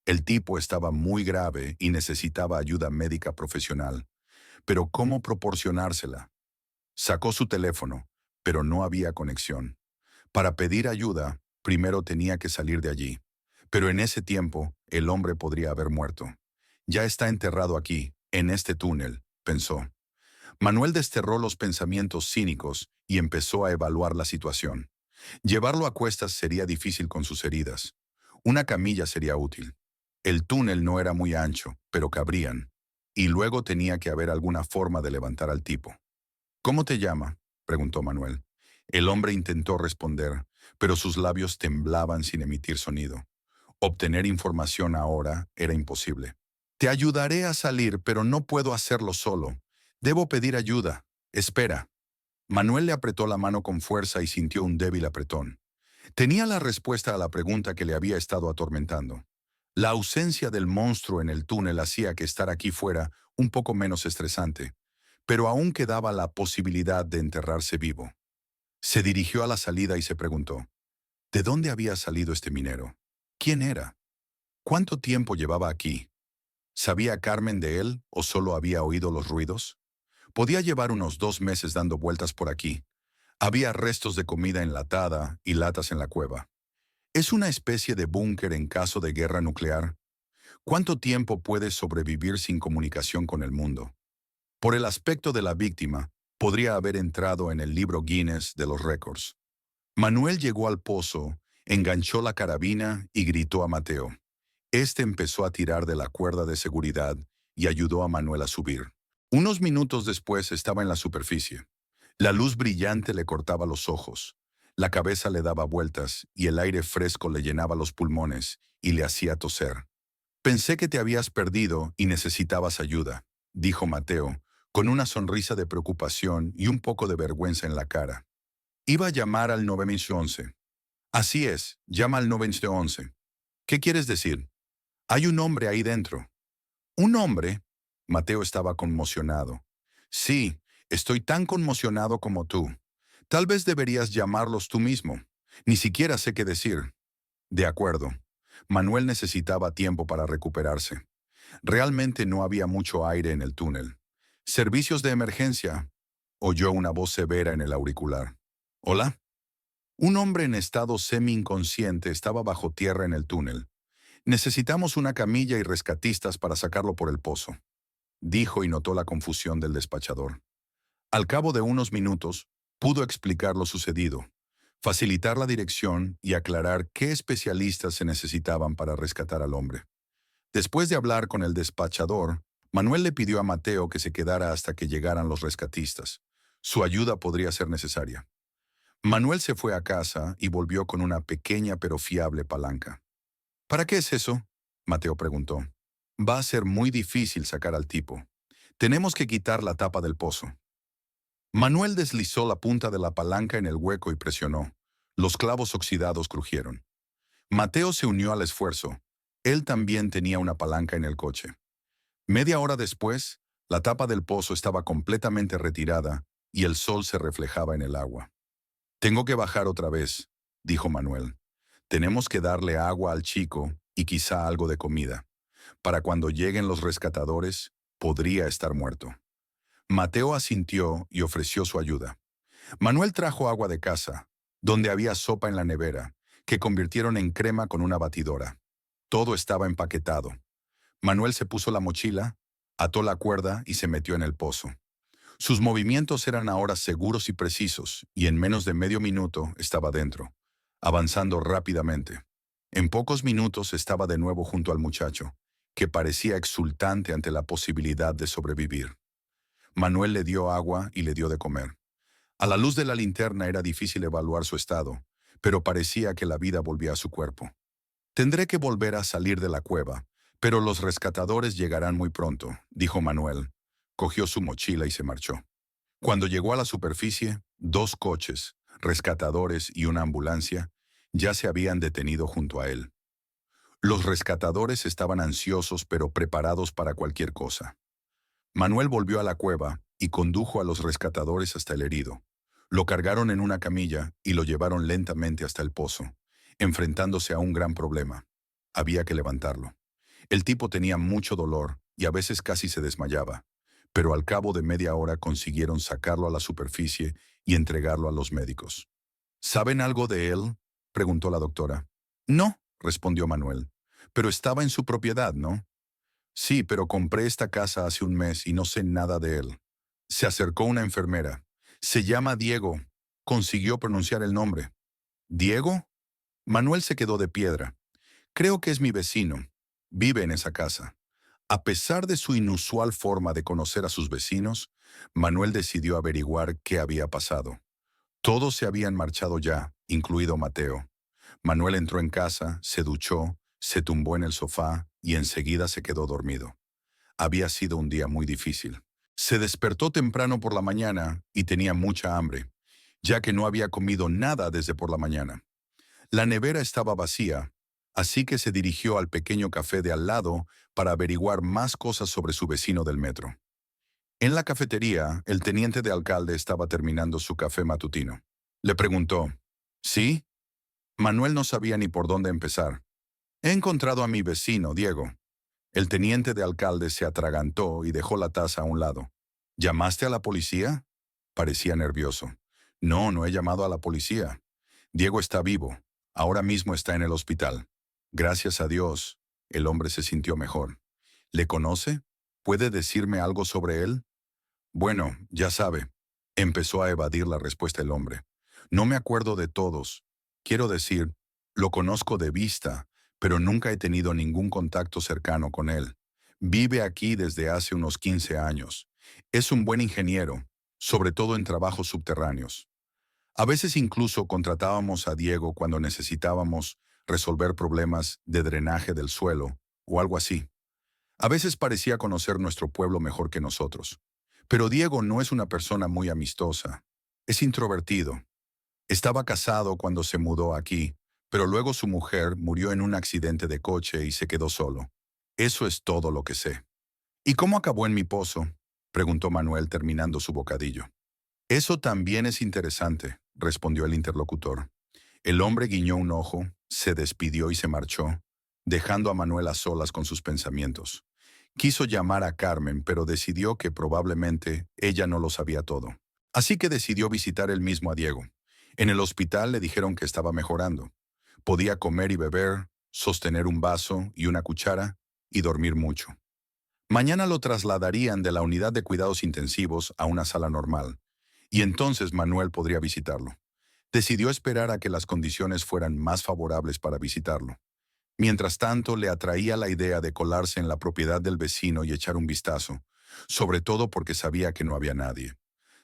El tipo estaba muy grave y necesitaba ayuda médica profesional. Pero ¿cómo proporcionársela? Sacó su teléfono, pero no había conexión. Para pedir ayuda, primero tenía que salir de allí. Pero en ese tiempo, el hombre podría haber muerto. Ya está enterrado aquí, en este túnel, pensó. Manuel desterró los pensamientos cínicos y empezó a evaluar la situación. Llevarlo a cuestas sería difícil con sus heridas. Una camilla sería útil. El túnel no era muy ancho, pero cabrían. Y luego tenía que haber alguna forma de levantar al tipo. ¿Cómo te llama?, preguntó Manuel. El hombre intentó responder, pero sus labios temblaban sin emitir sonido. Obtener información ahora era imposible. Te ayudaré a salir, pero no puedo hacerlo solo. Debo pedir ayuda. Espera. Manuel le apretó la mano con fuerza y sintió un débil apretón. Tenía la respuesta a la pregunta que le había estado atormentando. La ausencia del monstruo en el túnel hacía que estar aquí fuera un poco menos estresante, pero aún quedaba la posibilidad de enterrarse vivo. Se dirigió a la salida y se preguntó, ¿De dónde había salido este minero? ¿Quién era? ¿Cuánto tiempo llevaba aquí? ¿Sabía Carmen de él o solo había oído los ruidos? Podía llevar unos 2 meses dando vueltas por aquí. Había restos de comida enlatada y latas en la cueva. ¿Es una especie de búnker en caso de guerra nuclear? ¿Cuánto tiempo puede sobrevivir sin comunicación con el mundo? Por el aspecto de la víctima, podría haber entrado en el libro Guinness de los récords. Manuel llegó al pozo, enganchó la carabina y gritó a Mateo. Este empezó a tirar de la cuerda de seguridad y ayudó a Manuel a subir. Unos minutos después estaba en la superficie. La luz brillante le cortaba los ojos, la cabeza le daba vueltas y el aire fresco le llenaba los pulmones y le hacía toser. Pensé que te habías perdido y necesitabas ayuda, dijo Mateo, con una sonrisa de preocupación y un poco de vergüenza en la cara. Iba a llamar al 911. Así es, llama al 911. ¿Qué quieres decir? Hay un hombre ahí dentro. ¿Un hombre? Mateo estaba conmocionado. Sí, estoy tan conmocionado como tú. Tal vez deberías llamarlos tú mismo. Ni siquiera sé qué decir. De acuerdo. Manuel necesitaba tiempo para recuperarse. Realmente no había mucho aire en el túnel. ¿Servicios de emergencia? Oyó una voz severa en el auricular. ¿Hola? Un hombre en estado semi-inconsciente estaba bajo tierra en el túnel. Necesitamos una camilla y rescatistas para sacarlo por el pozo, dijo y notó la confusión del despachador. Al cabo de unos minutos, pudo explicar lo sucedido, facilitar la dirección y aclarar qué especialistas se necesitaban para rescatar al hombre. Después de hablar con el despachador, Manuel le pidió a Mateo que se quedara hasta que llegaran los rescatistas. Su ayuda podría ser necesaria. Manuel se fue a casa y volvió con una pequeña pero fiable palanca. ¿Para qué es eso? Mateo preguntó. Va a ser muy difícil sacar al tipo. Tenemos que quitar la tapa del pozo. Manuel deslizó la punta de la palanca en el hueco y presionó. Los clavos oxidados crujieron. Mateo se unió al esfuerzo. Él también tenía una palanca en el coche. Media hora después, la tapa del pozo estaba completamente retirada y el sol se reflejaba en el agua. Tengo que bajar otra vez, dijo Manuel. Tenemos que darle agua al chico y quizá algo de comida. Para cuando lleguen los rescatadores, podría estar muerto. Mateo asintió y ofreció su ayuda. Manuel trajo agua de casa, donde había sopa en la nevera, que convirtieron en crema con una batidora. Todo estaba empaquetado. Manuel se puso la mochila, ató la cuerda y se metió en el pozo. Sus movimientos eran ahora seguros y precisos, y en menos de medio minuto estaba dentro, avanzando rápidamente. En pocos minutos estaba de nuevo junto al muchacho, que parecía exultante ante la posibilidad de sobrevivir. Manuel le dio agua y le dio de comer. A la luz de la linterna era difícil evaluar su estado, pero parecía que la vida volvía a su cuerpo. Tendré que volver a salir de la cueva, pero los rescatadores llegarán muy pronto, dijo Manuel. Cogió su mochila y se marchó. Cuando llegó a la superficie, 2 coches, rescatadores y una ambulancia, ya se habían detenido junto a él. Los rescatadores estaban ansiosos pero preparados para cualquier cosa. Manuel volvió a la cueva y condujo a los rescatadores hasta el herido. Lo cargaron en una camilla y lo llevaron lentamente hasta el pozo, enfrentándose a un gran problema. Había que levantarlo. El tipo tenía mucho dolor y a veces casi se desmayaba, pero al cabo de media hora consiguieron sacarlo a la superficie y entregarlo a los médicos. ¿Saben algo de él?, preguntó la doctora. No, respondió Manuel, pero estaba en su propiedad, ¿no? Sí, pero compré esta casa hace un mes y no sé nada de él. Se acercó una enfermera. Se llama Diego. Consiguió pronunciar el nombre. ¿Diego? Manuel se quedó de piedra. Creo que es mi vecino. Vive en esa casa. A pesar de su inusual forma de conocer a sus vecinos, Manuel decidió averiguar qué había pasado. Todos se habían marchado ya, incluido Mateo. Manuel entró en casa, se duchó, se tumbó en el sofá y enseguida se quedó dormido. Había sido un día muy difícil. Se despertó temprano por la mañana y tenía mucha hambre, ya que no había comido nada desde por la mañana. La nevera estaba vacía, así que se dirigió al pequeño café de al lado para averiguar más cosas sobre su vecino del metro. En la cafetería, el teniente de alcalde estaba terminando su café matutino. Le preguntó, ¿sí? Manuel no sabía ni por dónde empezar. He encontrado a mi vecino, Diego. El teniente de alcalde se atragantó y dejó la taza a un lado. ¿Llamaste a la policía? Parecía nervioso. No, no he llamado a la policía. Diego está vivo. Ahora mismo está en el hospital. Gracias a Dios, el hombre se sintió mejor. ¿Le conoce? ¿Puede decirme algo sobre él? Bueno, ya sabe. Empezó a evadir la respuesta el hombre. No me acuerdo de todos. Quiero decir, lo conozco de vista, pero nunca he tenido ningún contacto cercano con él. Vive aquí desde hace unos 15 años. Es un buen ingeniero, sobre todo en trabajos subterráneos. A veces incluso contratábamos a Diego cuando necesitábamos resolver problemas de drenaje del suelo o algo así. A veces parecía conocer nuestro pueblo mejor que nosotros. Pero Diego no es una persona muy amistosa. Es introvertido. Estaba casado cuando se mudó aquí, pero luego su mujer murió en un accidente de coche y se quedó solo. Eso es todo lo que sé. ¿Y cómo acabó en mi pozo? Preguntó Manuel terminando su bocadillo. Eso también es interesante, respondió el interlocutor. El hombre guiñó un ojo, se despidió y se marchó, dejando a Manuel a solas con sus pensamientos. Quiso llamar a Carmen, pero decidió que probablemente ella no lo sabía todo. Así que decidió visitar él mismo a Diego. En el hospital le dijeron que estaba mejorando. Podía comer y beber, sostener un vaso y una cuchara y dormir mucho. Mañana lo trasladarían de la unidad de cuidados intensivos a una sala normal, y entonces Manuel podría visitarlo. Decidió esperar a que las condiciones fueran más favorables para visitarlo. Mientras tanto, le atraía la idea de colarse en la propiedad del vecino y echar un vistazo, sobre todo porque sabía que no había nadie.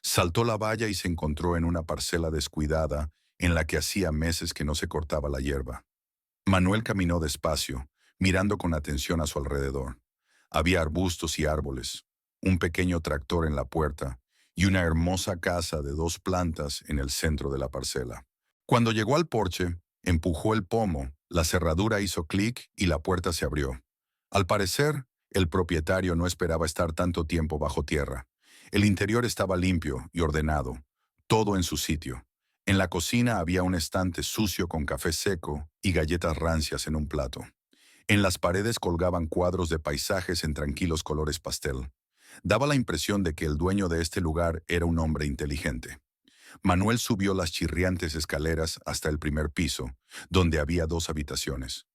Saltó la valla y se encontró en una parcela descuidada en la que hacía meses que no se cortaba la hierba. Manuel caminó despacio, mirando con atención a su alrededor. Había arbustos y árboles, un pequeño tractor en la puerta y una hermosa casa de 2 plantas en el centro de la parcela. Cuando llegó al porche, empujó el pomo, la cerradura hizo clic y la puerta se abrió. Al parecer, el propietario no esperaba estar tanto tiempo bajo tierra. El interior estaba limpio y ordenado, todo en su sitio. En la cocina había un estante sucio con café seco y galletas rancias en un plato. En las paredes colgaban cuadros de paisajes en tranquilos colores pastel. Daba la impresión de que el dueño de este lugar era un hombre inteligente. Manuel subió las chirriantes escaleras hasta el primer piso, donde había 2 habitaciones.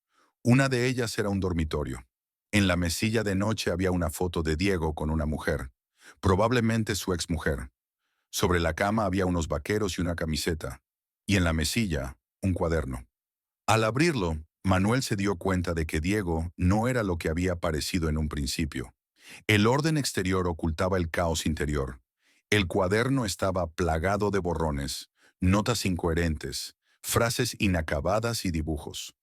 Una de ellas era un dormitorio. En la mesilla de noche había una foto de Diego con una mujer, probablemente su exmujer. Sobre la cama había unos vaqueros y una camiseta, y en la mesilla, un cuaderno. Al abrirlo, Manuel se dio cuenta de que Diego no era lo que había parecido en un principio. El orden exterior ocultaba el caos interior. El cuaderno estaba plagado de borrones, notas incoherentes, frases inacabadas y dibujos.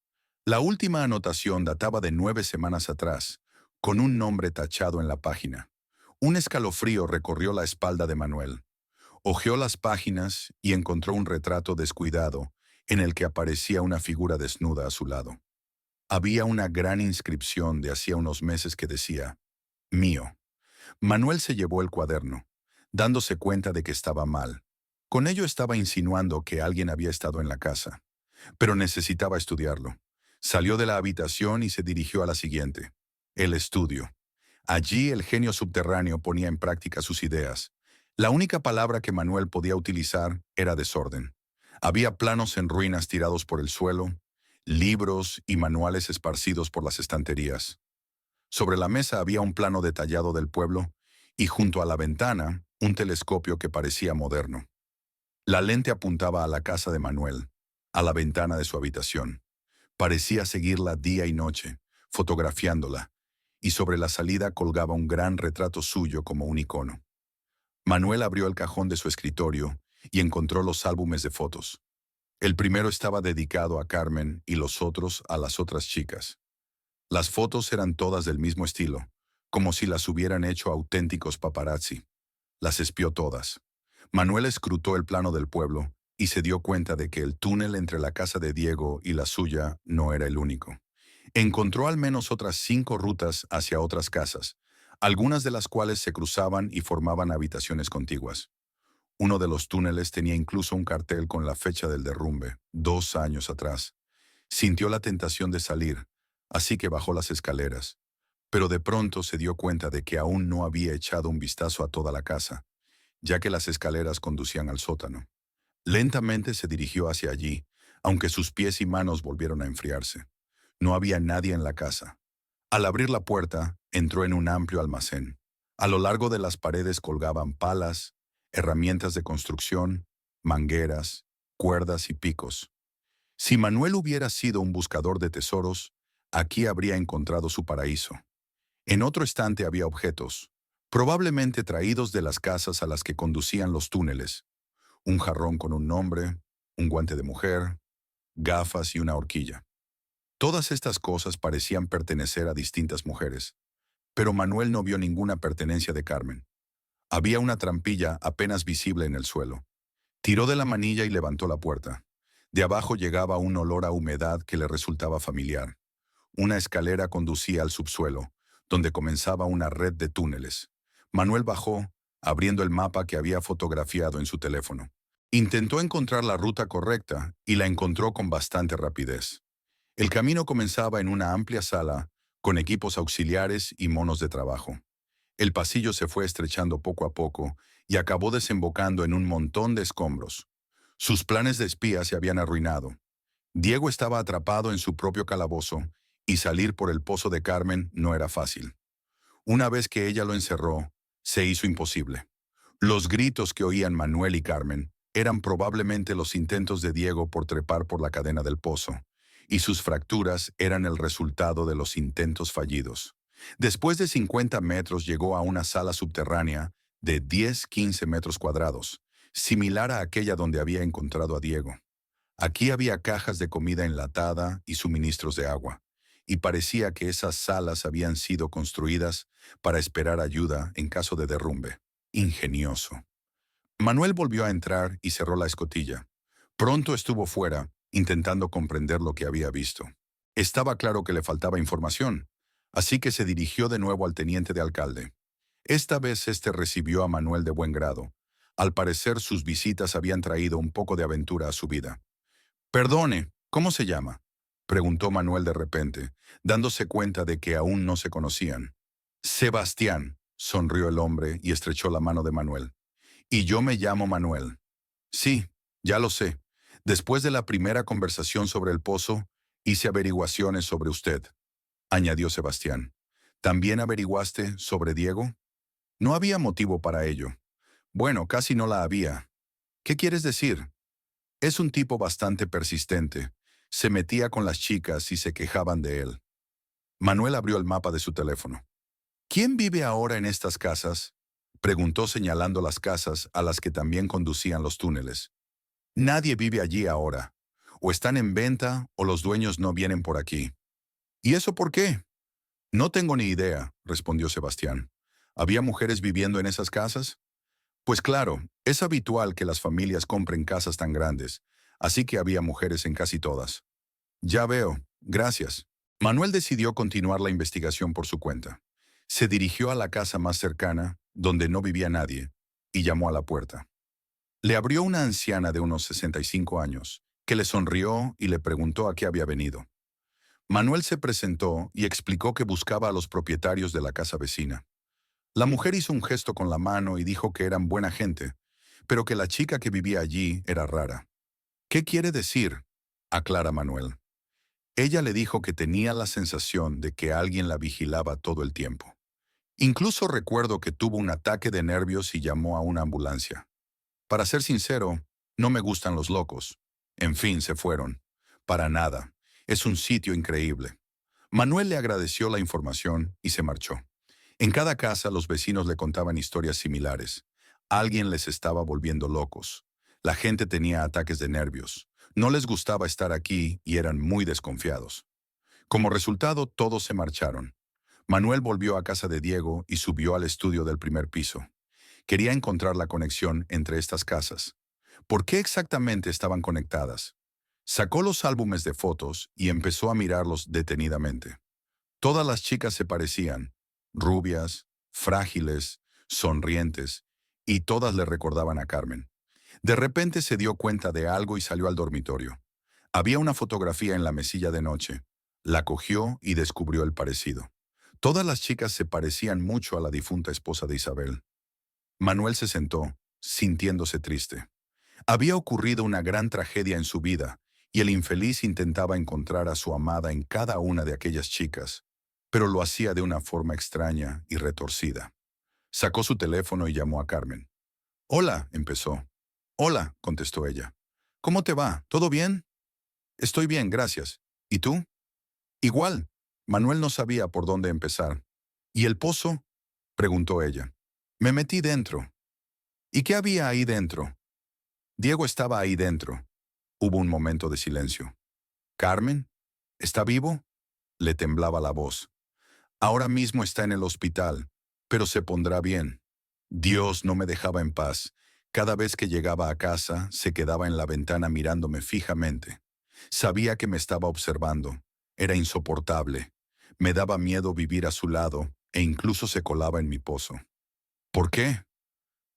La última anotación databa de 9 semanas atrás, con un nombre tachado en la página. Un escalofrío recorrió la espalda de Manuel. Hojeó las páginas y encontró un retrato descuidado en el que aparecía una figura desnuda a su lado. Había una gran inscripción de hacía unos meses que decía, mío. Manuel se llevó el cuaderno, dándose cuenta de que estaba mal. Con ello estaba insinuando que alguien había estado en la casa, pero necesitaba estudiarlo. Salió de la habitación y se dirigió a la siguiente, el estudio. Allí el genio subterráneo ponía en práctica sus ideas. La única palabra que Manuel podía utilizar era desorden. Había planos en ruinas tirados por el suelo, libros y manuales esparcidos por las estanterías. Sobre la mesa había un plano detallado del pueblo y junto a la ventana un telescopio que parecía moderno. La lente apuntaba a la casa de Manuel, a la ventana de su habitación. Parecía seguirla día y noche, fotografiándola, y sobre la salida colgaba un gran retrato suyo como un icono. Manuel abrió el cajón de su escritorio y encontró los álbumes de fotos. El primero estaba dedicado a Carmen y los otros a las otras chicas. Las fotos eran todas del mismo estilo, como si las hubieran hecho auténticos paparazzi. Las espió todas. Manuel escrutó el plano del pueblo y se dio cuenta de que el túnel entre la casa de Diego y la suya no era el único. Encontró al menos otras 5 rutas hacia otras casas, algunas de las cuales se cruzaban y formaban habitaciones contiguas. Uno de los túneles tenía incluso un cartel con la fecha del derrumbe, 2 años atrás. Sintió la tentación de salir, así que bajó las escaleras. Pero de pronto se dio cuenta de que aún no había echado un vistazo a toda la casa, ya que las escaleras conducían al sótano. Lentamente se dirigió hacia allí, aunque sus pies y manos volvieron a enfriarse. No había nadie en la casa. Al abrir la puerta, entró en un amplio almacén. A lo largo de las paredes colgaban palas, herramientas de construcción, mangueras, cuerdas y picos. Si Manuel hubiera sido un buscador de tesoros, aquí habría encontrado su paraíso. En otro estante había objetos, probablemente traídos de las casas a las que conducían los túneles. Un jarrón con un nombre, un guante de mujer, gafas y una horquilla. Todas estas cosas parecían pertenecer a distintas mujeres, pero Manuel no vio ninguna pertenencia de Carmen. Había una trampilla apenas visible en el suelo. Tiró de la manilla y levantó la puerta. De abajo llegaba un olor a humedad que le resultaba familiar. Una escalera conducía al subsuelo, donde comenzaba una red de túneles. Manuel bajó, abriendo el mapa que había fotografiado en su teléfono. Intentó encontrar la ruta correcta y la encontró con bastante rapidez. El camino comenzaba en una amplia sala, con equipos auxiliares y monos de trabajo. El pasillo se fue estrechando poco a poco y acabó desembocando en un montón de escombros. Sus planes de espía se habían arruinado. Diego estaba atrapado en su propio calabozo y salir por el pozo de Carmen no era fácil. Una vez que ella lo encerró, se hizo imposible. Los gritos que oían Manuel y Carmen eran probablemente los intentos de Diego por trepar por la cadena del pozo, y sus fracturas eran el resultado de los intentos fallidos. Después de 50 metros llegó a una sala subterránea de 10-15 metros cuadrados, similar a aquella donde había encontrado a Diego. Aquí había cajas de comida enlatada y suministros de agua, y parecía que esas salas habían sido construidas para esperar ayuda en caso de derrumbe. Ingenioso. Manuel volvió a entrar y cerró la escotilla. Pronto estuvo fuera, intentando comprender lo que había visto. Estaba claro que le faltaba información, así que se dirigió de nuevo al teniente de alcalde. Esta vez este recibió a Manuel de buen grado. Al parecer sus visitas habían traído un poco de aventura a su vida. «Perdone, ¿cómo se llama?», preguntó Manuel de repente, dándose cuenta de que aún no se conocían. «Sebastián», sonrió el hombre y estrechó la mano de Manuel. «Y yo me llamo Manuel». «Sí, ya lo sé. Después de la primera conversación sobre el pozo, hice averiguaciones sobre usted», añadió Sebastián. «¿También averiguaste sobre Diego?». «No había motivo para ello». «Bueno, casi no la había». «¿Qué quieres decir?». «Es un tipo bastante persistente. Se metía con las chicas y se quejaban de él». Manuel abrió el mapa de su teléfono. «¿Quién vive ahora en estas casas?», preguntó señalando las casas a las que también conducían los túneles. «Nadie vive allí ahora. O están en venta o los dueños no vienen por aquí». «¿Y eso por qué?». «No tengo ni idea», respondió Sebastián. «¿Había mujeres viviendo en esas casas?». «Pues claro, es habitual que las familias compren casas tan grandes, así que había mujeres en casi todas». «Ya veo, gracias». Manuel decidió continuar la investigación por su cuenta. Se dirigió a la casa más cercana, donde no vivía nadie, y llamó a la puerta. Le abrió una anciana de unos 65 años, que le sonrió y le preguntó a qué había venido. Manuel se presentó y explicó que buscaba a los propietarios de la casa vecina. La mujer hizo un gesto con la mano y dijo que eran buena gente, pero que la chica que vivía allí era rara. «¿Qué quiere decir?», aclara Manuel. Ella le dijo que tenía la sensación de que alguien la vigilaba todo el tiempo. «Incluso recuerdo que tuvo un ataque de nervios y llamó a una ambulancia. Para ser sincero, no me gustan los locos». En fin, se fueron. «Para nada. Es un sitio increíble». Manuel le agradeció la información y se marchó. En cada casa los vecinos le contaban historias similares. Alguien les estaba volviendo locos. La gente tenía ataques de nervios. No les gustaba estar aquí y eran muy desconfiados. Como resultado, todos se marcharon. Manuel volvió a casa de Diego y subió al estudio del primer piso. Quería encontrar la conexión entre estas casas. ¿Por qué exactamente estaban conectadas? Sacó los álbumes de fotos y empezó a mirarlos detenidamente. Todas las chicas se parecían, rubias, frágiles, sonrientes, y todas le recordaban a Carmen. De repente se dio cuenta de algo y salió al dormitorio. Había una fotografía en la mesilla de noche. La cogió y descubrió el parecido. Todas las chicas se parecían mucho a la difunta esposa de Isabel. Manuel se sentó, sintiéndose triste. Había ocurrido una gran tragedia en su vida, y el infeliz intentaba encontrar a su amada en cada una de aquellas chicas, pero lo hacía de una forma extraña y retorcida. Sacó su teléfono y llamó a Carmen. «Hola», empezó. «Hola», contestó ella. «¿Cómo te va? ¿Todo bien?» «Estoy bien, gracias. ¿Y tú?» «Igual». Manuel no sabía por dónde empezar. «¿Y el pozo?», preguntó ella. «Me metí dentro». «¿Y qué había ahí dentro?» «Diego estaba ahí dentro». Hubo un momento de silencio. «¿Carmen? ¿Está vivo?», le temblaba la voz. «Ahora mismo está en el hospital, pero se pondrá bien». Dios no me dejaba en paz. Cada vez que llegaba a casa, se quedaba en la ventana mirándome fijamente. Sabía que me estaba observando. Era insoportable. Me daba miedo vivir a su lado e incluso se colaba en mi pozo. ¿Por qué?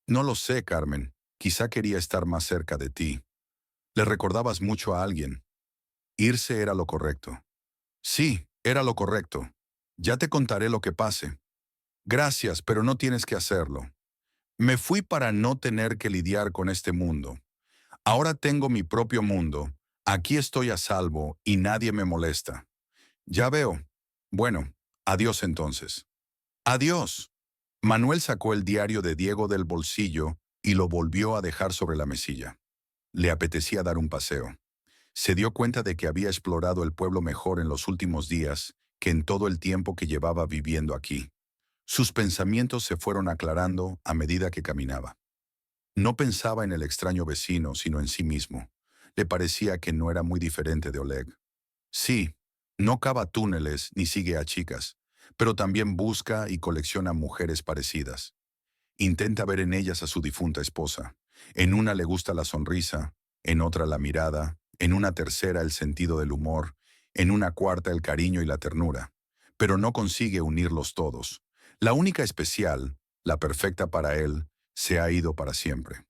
No lo sé, Carmen. Quizá quería estar más cerca de ti. Le recordabas mucho a alguien. Irse era lo correcto. Sí, era lo correcto. Ya te contaré lo que pase. Gracias, pero no tienes que hacerlo. Me fui para no tener que lidiar con este mundo. Ahora tengo mi propio mundo. Aquí estoy a salvo y nadie me molesta. Ya veo. Bueno, adiós entonces. Adiós. Manuel sacó el diario de Diego del bolsillo y lo volvió a dejar sobre la mesilla. Le apetecía dar un paseo. Se dio cuenta de que había explorado el pueblo mejor en los últimos días que en todo el tiempo que llevaba viviendo aquí. Sus pensamientos se fueron aclarando a medida que caminaba. No pensaba en el extraño vecino, sino en sí mismo. Le parecía que no era muy diferente de Oleg. Sí, no cava túneles ni sigue a chicas, pero también busca y colecciona mujeres parecidas. Intenta ver en ellas a su difunta esposa. En una le gusta la sonrisa, en otra la mirada, en una tercera el sentido del humor, en una cuarta el cariño y la ternura. Pero no consigue unirlos todos. La única especial, la perfecta para él, se ha ido para siempre.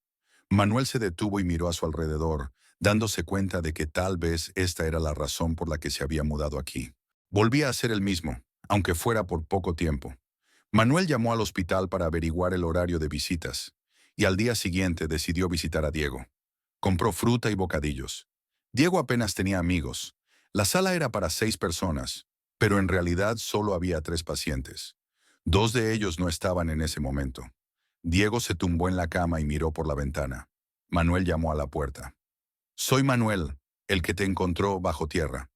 Manuel se detuvo y miró a su alrededor, dándose cuenta de que tal vez esta era la razón por la que se había mudado aquí. Volvía a ser el mismo, aunque fuera por poco tiempo. Manuel llamó al hospital para averiguar el horario de visitas, y al día siguiente decidió visitar a Diego. Compró fruta y bocadillos. Diego apenas tenía amigos. La sala era para 6 personas, pero en realidad solo había 3 pacientes. 2 de ellos no estaban en ese momento. Diego se tumbó en la cama y miró por la ventana. Manuel llamó a la puerta. «Soy Manuel, el que te encontró bajo tierra».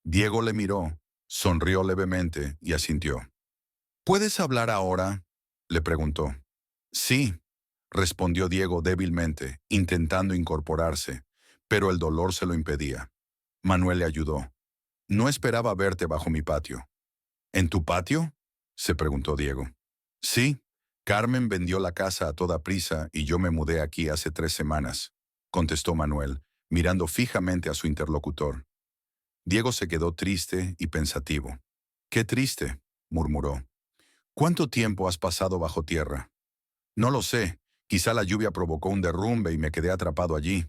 Diego le miró, sonrió levemente y asintió. «¿Puedes hablar ahora?», le preguntó. «Sí», respondió Diego débilmente, intentando incorporarse, pero el dolor se lo impedía. Manuel le ayudó. «No esperaba verte bajo mi patio». «¿En tu patio?», se preguntó Diego. «Sí, Carmen vendió la casa a toda prisa y yo me mudé aquí hace 3 semanas», contestó Manuel, mirando fijamente a su interlocutor. Diego se quedó triste y pensativo. «Qué triste», murmuró. «¿Cuánto tiempo has pasado bajo tierra?» «No lo sé. Quizá la lluvia provocó un derrumbe y me quedé atrapado allí.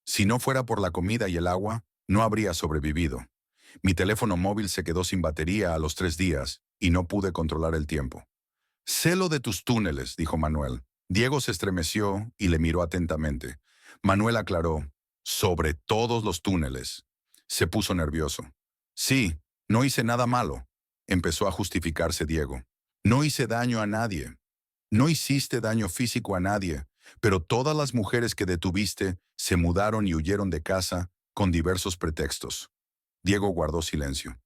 Si no fuera por la comida y el agua, no habría sobrevivido. Mi teléfono móvil se quedó sin batería a los 3 días y no pude controlar el tiempo». «Sé lo de tus túneles», dijo Manuel. Diego se estremeció y le miró atentamente. Manuel aclaró: «Sobre todos los túneles». Se puso nervioso. «Sí, no hice nada malo», empezó a justificarse Diego. «No hice daño a nadie». «No hiciste daño físico a nadie, pero todas las mujeres que detuviste se mudaron y huyeron de casa con diversos pretextos». Diego guardó silencio.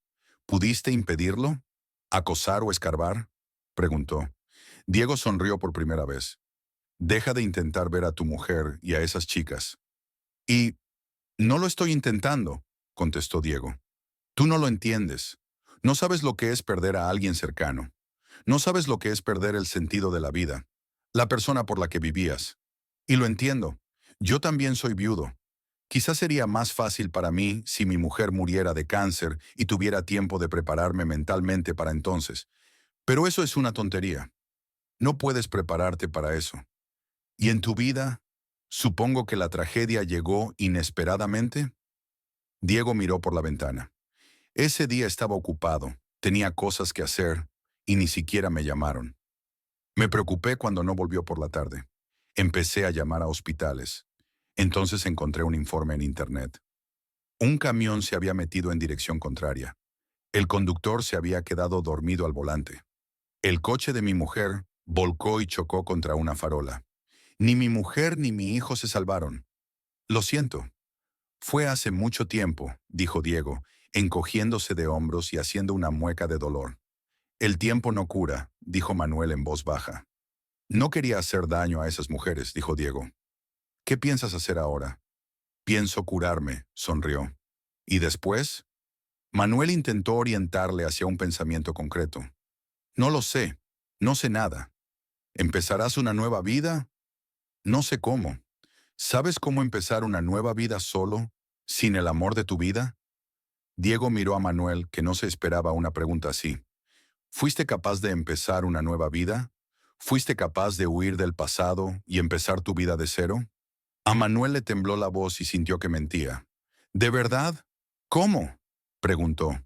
«¿Pudiste impedirlo? ¿Acosar o escarbar?», preguntó. Diego sonrió por primera vez. «Deja de intentar ver a tu mujer y a esas chicas». «Y no lo estoy intentando», contestó Diego. «Tú no lo entiendes. No sabes lo que es perder a alguien cercano. No sabes lo que es perder el sentido de la vida, la persona por la que vivías. Y lo entiendo. Yo también soy viudo. Quizás sería más fácil para mí si mi mujer muriera de cáncer y tuviera tiempo de prepararme mentalmente para entonces. Pero eso es una tontería. No puedes prepararte para eso. ¿Y en tu vida? Supongo que la tragedia llegó inesperadamente. Diego miró por la ventana. Ese día estaba ocupado, tenía cosas que hacer y ni siquiera me llamaron. Me preocupé cuando no volvió por la tarde. Empecé a llamar a hospitales. Entonces encontré un informe en internet. Un camión se había metido en dirección contraria. El conductor se había quedado dormido al volante. El coche de mi mujer volcó y chocó contra una farola. Ni mi mujer ni mi hijo se salvaron. Lo siento. Fue hace mucho tiempo, dijo Diego, encogiéndose de hombros y haciendo una mueca de dolor. El tiempo no cura, dijo Manuel en voz baja. No quería hacer daño a esas mujeres, dijo Diego. ¿Qué piensas hacer ahora? Pienso curarme, sonrió. ¿Y después? Manuel intentó orientarle hacia un pensamiento concreto. No lo sé, no sé nada. ¿Empezarás una nueva vida? No sé cómo. ¿Sabes cómo empezar una nueva vida solo, sin el amor de tu vida? Diego miró a Manuel, que no se esperaba una pregunta así. ¿Fuiste capaz de empezar una nueva vida? ¿Fuiste capaz de huir del pasado y empezar tu vida de cero? A Manuel le tembló la voz y sintió que mentía. ¿De verdad? ¿Cómo?, preguntó.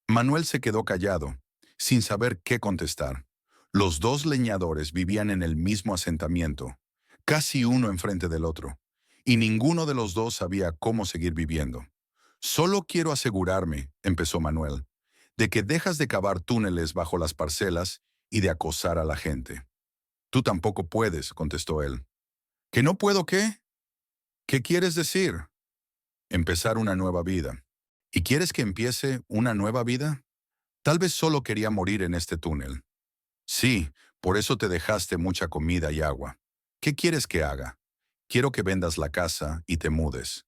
Manuel se quedó callado, sin saber qué contestar. Los dos leñadores vivían en el mismo asentamiento, casi uno enfrente del otro, y ninguno de los dos sabía cómo seguir viviendo. Solo quiero asegurarme, empezó Manuel, de que dejas de cavar túneles bajo las parcelas y de acosar a la gente. Tú tampoco puedes, contestó él. ¿Que no puedo qué? ¿Qué quieres decir? Empezar una nueva vida. ¿Y quieres que empiece una nueva vida? Tal vez solo quería morir en este túnel. Sí, por eso te dejaste mucha comida y agua. ¿Qué quieres que haga? Quiero que vendas la casa y te mudes.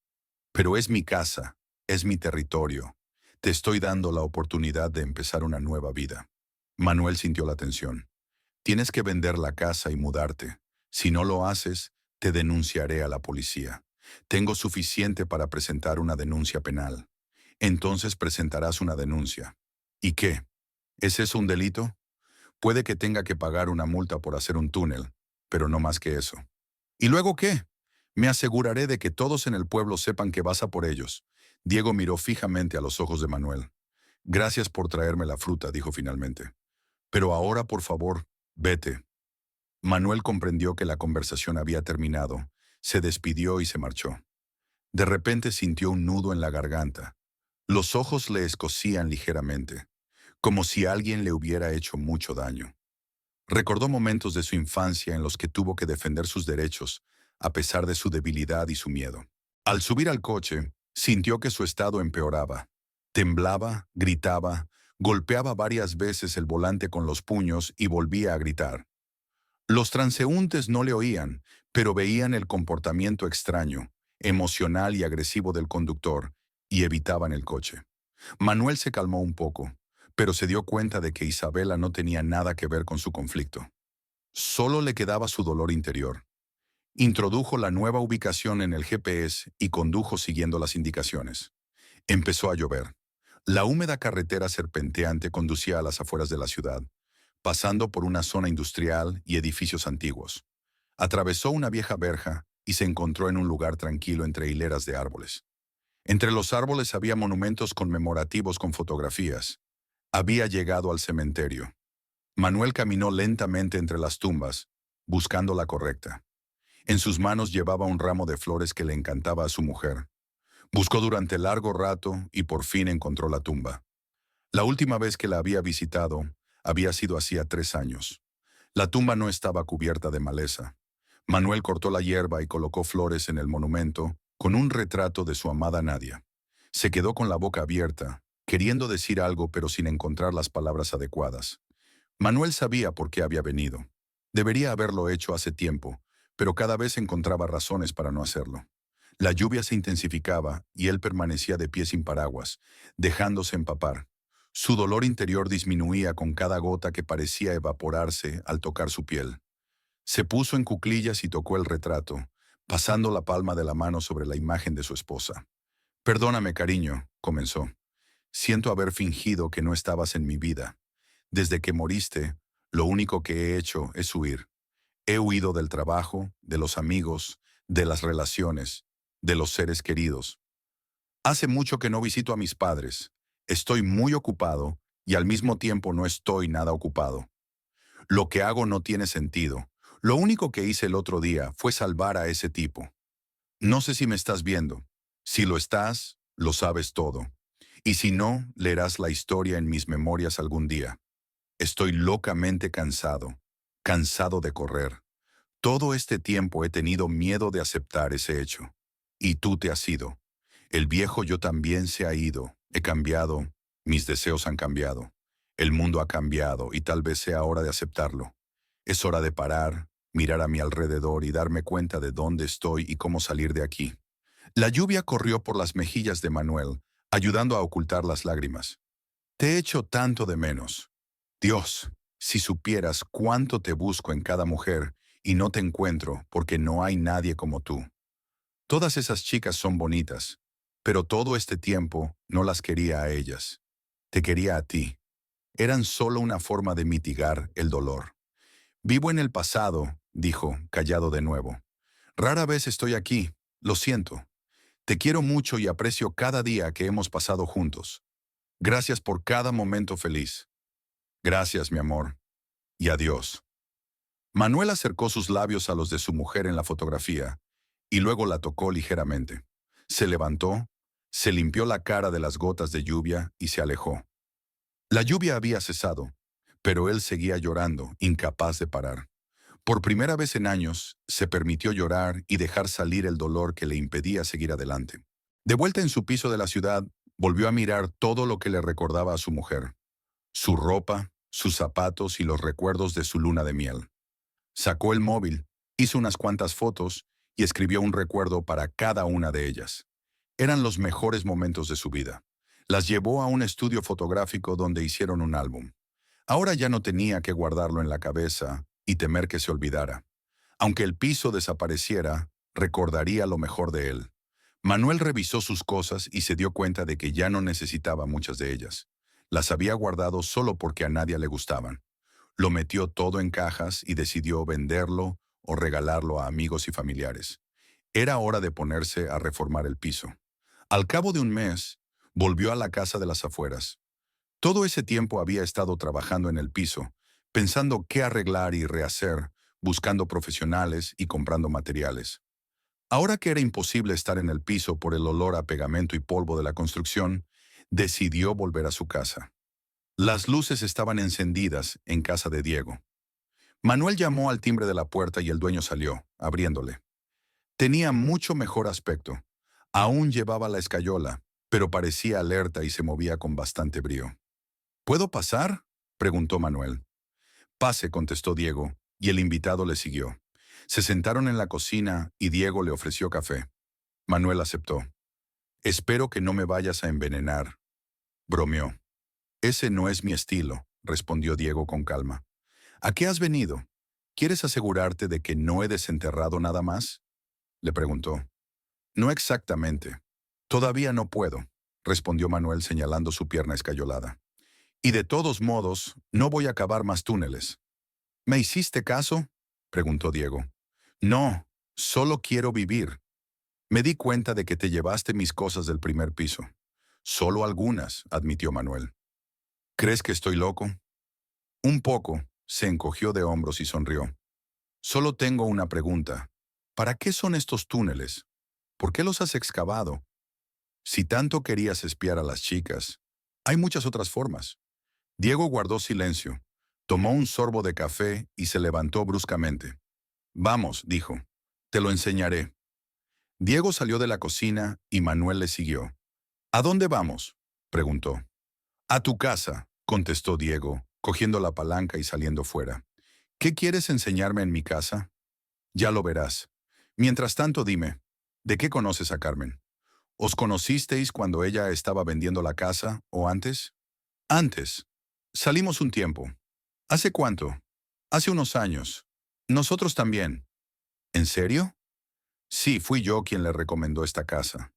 Pero es mi casa, es mi territorio. Te estoy dando la oportunidad de empezar una nueva vida. Manuel sintió la tensión. Tienes que vender la casa y mudarte. Si no lo haces, te denunciaré a la policía. Tengo suficiente para presentar una denuncia penal. Entonces presentarás una denuncia. ¿Y qué? ¿Es eso un delito? Puede que tenga que pagar una multa por hacer un túnel, pero no más que eso. ¿Y luego qué? Me aseguraré de que todos en el pueblo sepan que vas a por ellos. Diego miró fijamente a los ojos de Manuel. Gracias por traerme la fruta, dijo finalmente. Pero ahora, por favor, vete. Manuel comprendió que la conversación había terminado, se despidió y se marchó. De repente sintió un nudo en la garganta. Los ojos le escocían ligeramente, como si alguien le hubiera hecho mucho daño. Recordó momentos de su infancia en los que tuvo que defender sus derechos, a pesar de su debilidad y su miedo. Al subir al coche, sintió que su estado empeoraba. Temblaba, gritaba, golpeaba varias veces el volante con los puños y volvía a gritar. Los transeúntes no le oían, pero veían el comportamiento extraño, emocional y agresivo del conductor, y evitaban el coche. Manuel se calmó un poco, pero se dio cuenta de que Isabela no tenía nada que ver con su conflicto. Solo le quedaba su dolor interior. Introdujo la nueva ubicación en el GPS y condujo siguiendo las indicaciones. Empezó a llover. La húmeda carretera serpenteante conducía a las afueras de la ciudad, pasando por una zona industrial y edificios antiguos. Atravesó una vieja verja y se encontró en un lugar tranquilo entre hileras de árboles. Entre los árboles había monumentos conmemorativos con fotografías. Había llegado al cementerio. Manuel caminó lentamente entre las tumbas, buscando la correcta. En sus manos llevaba un ramo de flores que le encantaba a su mujer. Buscó durante largo rato y por fin encontró la tumba. La última vez que la había visitado había sido hacía 3 años. La tumba no estaba cubierta de maleza. Manuel cortó la hierba y colocó flores en el monumento con un retrato de su amada Nadia. Se quedó con la boca abierta, queriendo decir algo pero sin encontrar las palabras adecuadas. Manuel sabía por qué había venido. Debería haberlo hecho hace tiempo, pero cada vez encontraba razones para no hacerlo. La lluvia se intensificaba y él permanecía de pie sin paraguas, dejándose empapar. Su dolor interior disminuía con cada gota que parecía evaporarse al tocar su piel. Se puso en cuclillas y tocó el retrato, pasando la palma de la mano sobre la imagen de su esposa. «Perdóname, cariño», comenzó. «Siento haber fingido que no estabas en mi vida. Desde que moriste, lo único que he hecho es huir. He huido del trabajo, de los amigos, de las relaciones, de los seres queridos. Hace mucho que no visito a mis padres. Estoy muy ocupado y al mismo tiempo no estoy nada ocupado. Lo que hago no tiene sentido. Lo único que hice el otro día fue salvar a ese tipo. No sé si me estás viendo. Si lo estás, lo sabes todo. Y si no, leerás la historia en mis memorias algún día. Estoy locamente cansado, cansado de correr. Todo este tiempo he tenido miedo de aceptar ese hecho. Y tú te has ido. El viejo yo también se ha ido. He cambiado. Mis deseos han cambiado. El mundo ha cambiado y tal vez sea hora de aceptarlo. Es hora de parar, mirar a mi alrededor y darme cuenta de dónde estoy y cómo salir de aquí. La lluvia corrió por las mejillas de Manuel, ayudando a ocultar las lágrimas. Te echo tanto de menos. Dios, si supieras cuánto te busco en cada mujer y no te encuentro porque no hay nadie como tú. Todas esas chicas son bonitas, pero todo este tiempo no las quería a ellas. Te quería a ti. Eran solo una forma de mitigar el dolor. Vivo en el pasado, dijo, callado de nuevo. Rara vez estoy aquí, lo siento. Te quiero mucho y aprecio cada día que hemos pasado juntos. Gracias por cada momento feliz. Gracias, mi amor. Y adiós. Manuel acercó sus labios a los de su mujer en la fotografía y luego la tocó ligeramente. Se levantó, se limpió la cara de las gotas de lluvia y se alejó. La lluvia había cesado, pero él seguía llorando, incapaz de parar. Por primera vez en años, se permitió llorar y dejar salir el dolor que le impedía seguir adelante. De vuelta en su piso de la ciudad, volvió a mirar todo lo que le recordaba a su mujer. Su ropa, sus zapatos y los recuerdos de su luna de miel. Sacó el móvil, hizo unas cuantas fotos y escribió un recuerdo para cada una de ellas. Eran los mejores momentos de su vida. Las llevó a un estudio fotográfico donde hicieron un álbum. Ahora ya no tenía que guardarlo en la cabeza y temer que se olvidara. Aunque el piso desapareciera, recordaría lo mejor de él. Manuel revisó sus cosas y se dio cuenta de que ya no necesitaba muchas de ellas. Las había guardado solo porque a nadie le gustaban. Lo metió todo en cajas y decidió venderlo o regalarlo a amigos y familiares. Era hora de ponerse a reformar el piso. Al cabo de un mes, volvió a la casa de las afueras. Todo ese tiempo había estado trabajando en el piso, pensando qué arreglar y rehacer, buscando profesionales y comprando materiales. Ahora que era imposible estar en el piso por el olor a pegamento y polvo de la construcción, decidió volver a su casa. Las luces estaban encendidas en casa de Diego. Manuel llamó al timbre de la puerta y el dueño salió, abriéndole. Tenía mucho mejor aspecto. Aún llevaba la escayola, pero parecía alerta y se movía con bastante brío. ¿Puedo pasar?, preguntó Manuel. Pase, contestó Diego, y el invitado le siguió. Se sentaron en la cocina y Diego le ofreció café. Manuel aceptó. Espero que no me vayas a envenenar, bromeó. Ese no es mi estilo, respondió Diego con calma. ¿A qué has venido? ¿Quieres asegurarte de que no he desenterrado nada más?, le preguntó. No exactamente. Todavía no puedo, respondió Manuel señalando su pierna escayolada. Y de todos modos, no voy a cavar más túneles. ¿Me hiciste caso?, preguntó Diego. No, solo quiero vivir. Me di cuenta de que te llevaste mis cosas del primer piso. Solo algunas, admitió Manuel. ¿Crees que estoy loco? Un poco, se encogió de hombros y sonrió. Solo tengo una pregunta. ¿Para qué son estos túneles? ¿Por qué los has excavado? Si tanto querías espiar a las chicas, hay muchas otras formas. Diego guardó silencio, tomó un sorbo de café y se levantó bruscamente. Vamos, dijo, te lo enseñaré. Diego salió de la cocina y Manuel le siguió. ¿A dónde vamos?, preguntó. A tu casa, contestó Diego, cogiendo la palanca y saliendo fuera. ¿Qué quieres enseñarme en mi casa? Ya lo verás. Mientras tanto, dime, ¿de qué conoces a Carmen? ¿Os conocisteis cuando ella estaba vendiendo la casa o antes? Antes. Salimos un tiempo. ¿Hace cuánto? Hace unos años. Nosotros también. ¿En serio? Sí, fui yo quien le recomendó esta casa.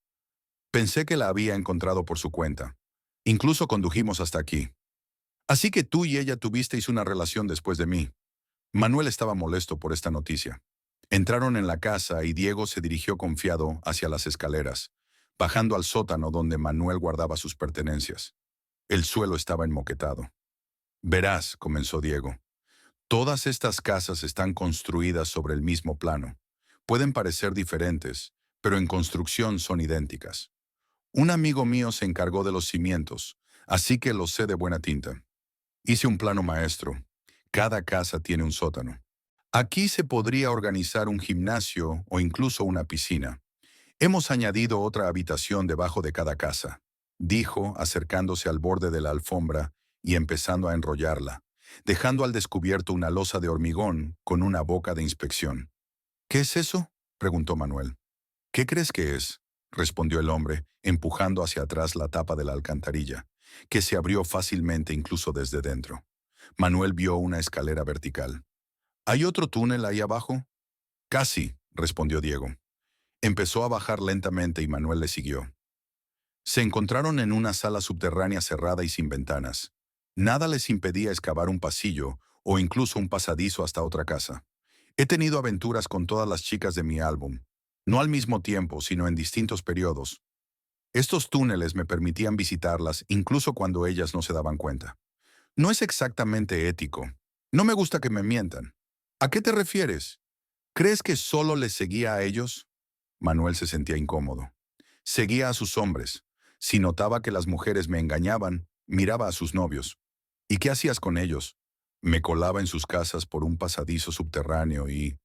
Pensé que la había encontrado por su cuenta. Incluso condujimos hasta aquí. Así que tú y ella tuvisteis una relación después de mí. Manuel estaba molesto por esta noticia. Entraron en la casa y Diego se dirigió confiado hacia las escaleras, bajando al sótano donde Manuel guardaba sus pertenencias. El suelo estaba enmoquetado. Verás, comenzó Diego, todas estas casas están construidas sobre el mismo plano. Pueden parecer diferentes, pero en construcción son idénticas. Un amigo mío se encargó de los cimientos, así que lo sé de buena tinta. Hice un plano maestro. Cada casa tiene un sótano. Aquí se podría organizar un gimnasio o incluso una piscina. Hemos añadido otra habitación debajo de cada casa, dijo, acercándose al borde de la alfombra y empezando a enrollarla, dejando al descubierto una losa de hormigón con una boca de inspección. ¿Qué es eso?, preguntó Manuel. ¿Qué crees que es?, respondió el hombre, empujando hacia atrás la tapa de la alcantarilla, que se abrió fácilmente incluso desde dentro. Manuel vio una escalera vertical. ¿Hay otro túnel ahí abajo? Casi, respondió Diego. Empezó a bajar lentamente y Manuel le siguió. Se encontraron en una sala subterránea cerrada y sin ventanas. Nada les impedía excavar un pasillo o incluso un pasadizo hasta otra casa. He tenido aventuras con todas las chicas de mi álbum, no al mismo tiempo, sino en distintos periodos. Estos túneles me permitían visitarlas incluso cuando ellas no se daban cuenta. No es exactamente ético. No me gusta que me mientan. ¿A qué te refieres? ¿Crees que solo les seguía a ellos? Manuel se sentía incómodo. Seguía a sus hombres. Si notaba que las mujeres me engañaban, miraba a sus novios. ¿Y qué hacías con ellos? Me colaba en sus casas por un pasadizo subterráneo y...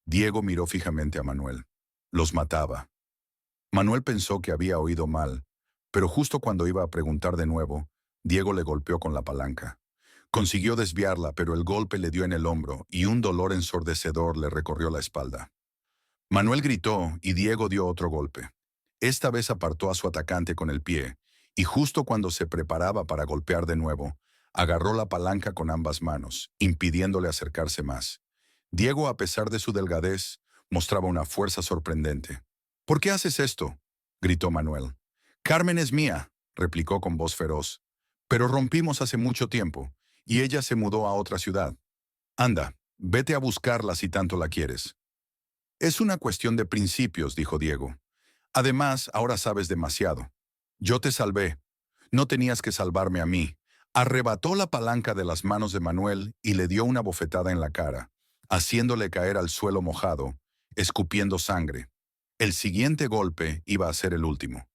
Diego miró fijamente a Manuel. Los mataba. Manuel pensó que había oído mal, pero justo cuando iba a preguntar de nuevo, Diego le golpeó con la palanca. Consiguió desviarla, pero el golpe le dio en el hombro y un dolor ensordecedor le recorrió la espalda. Manuel gritó y Diego dio otro golpe. Esta vez apartó a su atacante con el pie, y justo cuando se preparaba para golpear de nuevo, agarró la palanca con ambas manos, impidiéndole acercarse más. Diego, a pesar de su delgadez, mostraba una fuerza sorprendente. ¿Por qué haces esto?, gritó Manuel. Carmen es mía, replicó con voz feroz. Pero rompimos hace mucho tiempo, y ella se mudó a otra ciudad. Anda, vete a buscarla si tanto la quieres. Es una cuestión de principios, dijo Diego. Además, ahora sabes demasiado. Yo te salvé. No tenías que salvarme a mí. Arrebató la palanca de las manos de Manuel y le dio una bofetada en la cara, haciéndole caer al suelo mojado, escupiendo sangre. El siguiente golpe iba a ser el último.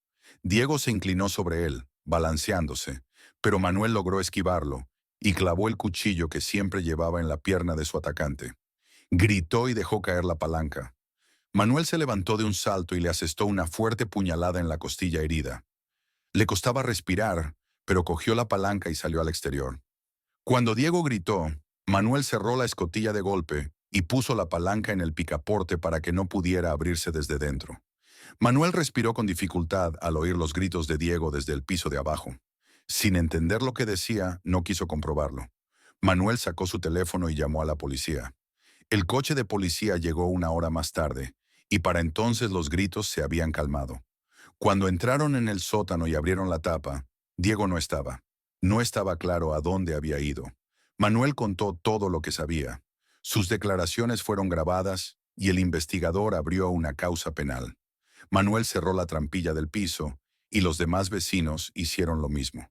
Diego se inclinó sobre él, balanceándose, pero Manuel logró esquivarlo y clavó el cuchillo que siempre llevaba en la pierna de su atacante. Gritó y dejó caer la palanca. Manuel se levantó de un salto y le asestó una fuerte puñalada en la costilla herida. Le costaba respirar, pero cogió la palanca y salió al exterior. Cuando Diego gritó, Manuel cerró la escotilla de golpe y puso la palanca en el picaporte para que no pudiera abrirse desde dentro. Manuel respiró con dificultad al oír los gritos de Diego desde el piso de abajo. Sin entender lo que decía, no quiso comprobarlo. Manuel sacó su teléfono y llamó a la policía. El coche de policía llegó una hora más tarde, y para entonces los gritos se habían calmado. Cuando entraron en el sótano y abrieron la tapa, Diego no estaba. No estaba claro a dónde había ido. Manuel contó todo lo que sabía. Sus declaraciones fueron grabadas y el investigador abrió una causa penal. Manuel cerró la trampilla del piso y los demás vecinos hicieron lo mismo.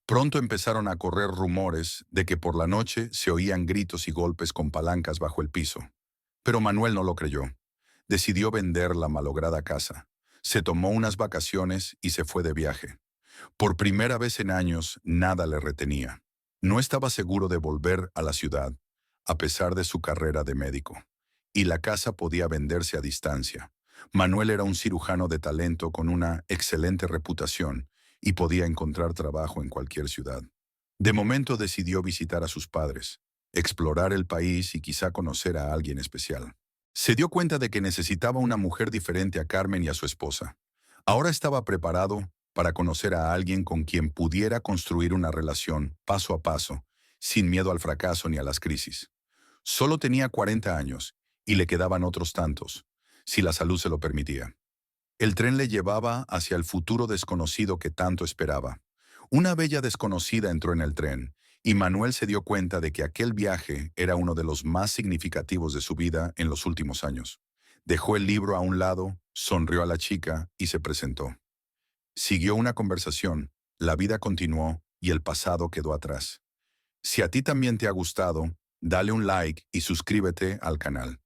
Pronto empezaron a correr rumores de que por la noche se oían gritos y golpes con palancas bajo el piso. Pero Manuel no lo creyó. Decidió vender la malograda casa. Se tomó unas vacaciones y se fue de viaje. Por primera vez en años, nada le retenía. No estaba seguro de volver a la ciudad, a pesar de su carrera de médico. Y la casa podía venderse a distancia. Manuel era un cirujano de talento con una excelente reputación y podía encontrar trabajo en cualquier ciudad. De momento decidió visitar a sus padres, explorar el país y quizá conocer a alguien especial. Se dio cuenta de que necesitaba una mujer diferente a Carmen y a su esposa. Ahora estaba preparado para conocer a alguien con quien pudiera construir una relación paso a paso, sin miedo al fracaso ni a las crisis. Solo tenía 40 años y le quedaban otros tantos, si la salud se lo permitía. El tren le llevaba hacia el futuro desconocido que tanto esperaba. Una bella desconocida entró en el tren Y Manuel se dio cuenta de que aquel viaje era uno de los más significativos de su vida en los últimos años. Dejó el libro a un lado, sonrió a la chica y se presentó. Siguió una conversación, la vida continuó y el pasado quedó atrás. Si a ti también te ha gustado, dale un like y suscríbete al canal.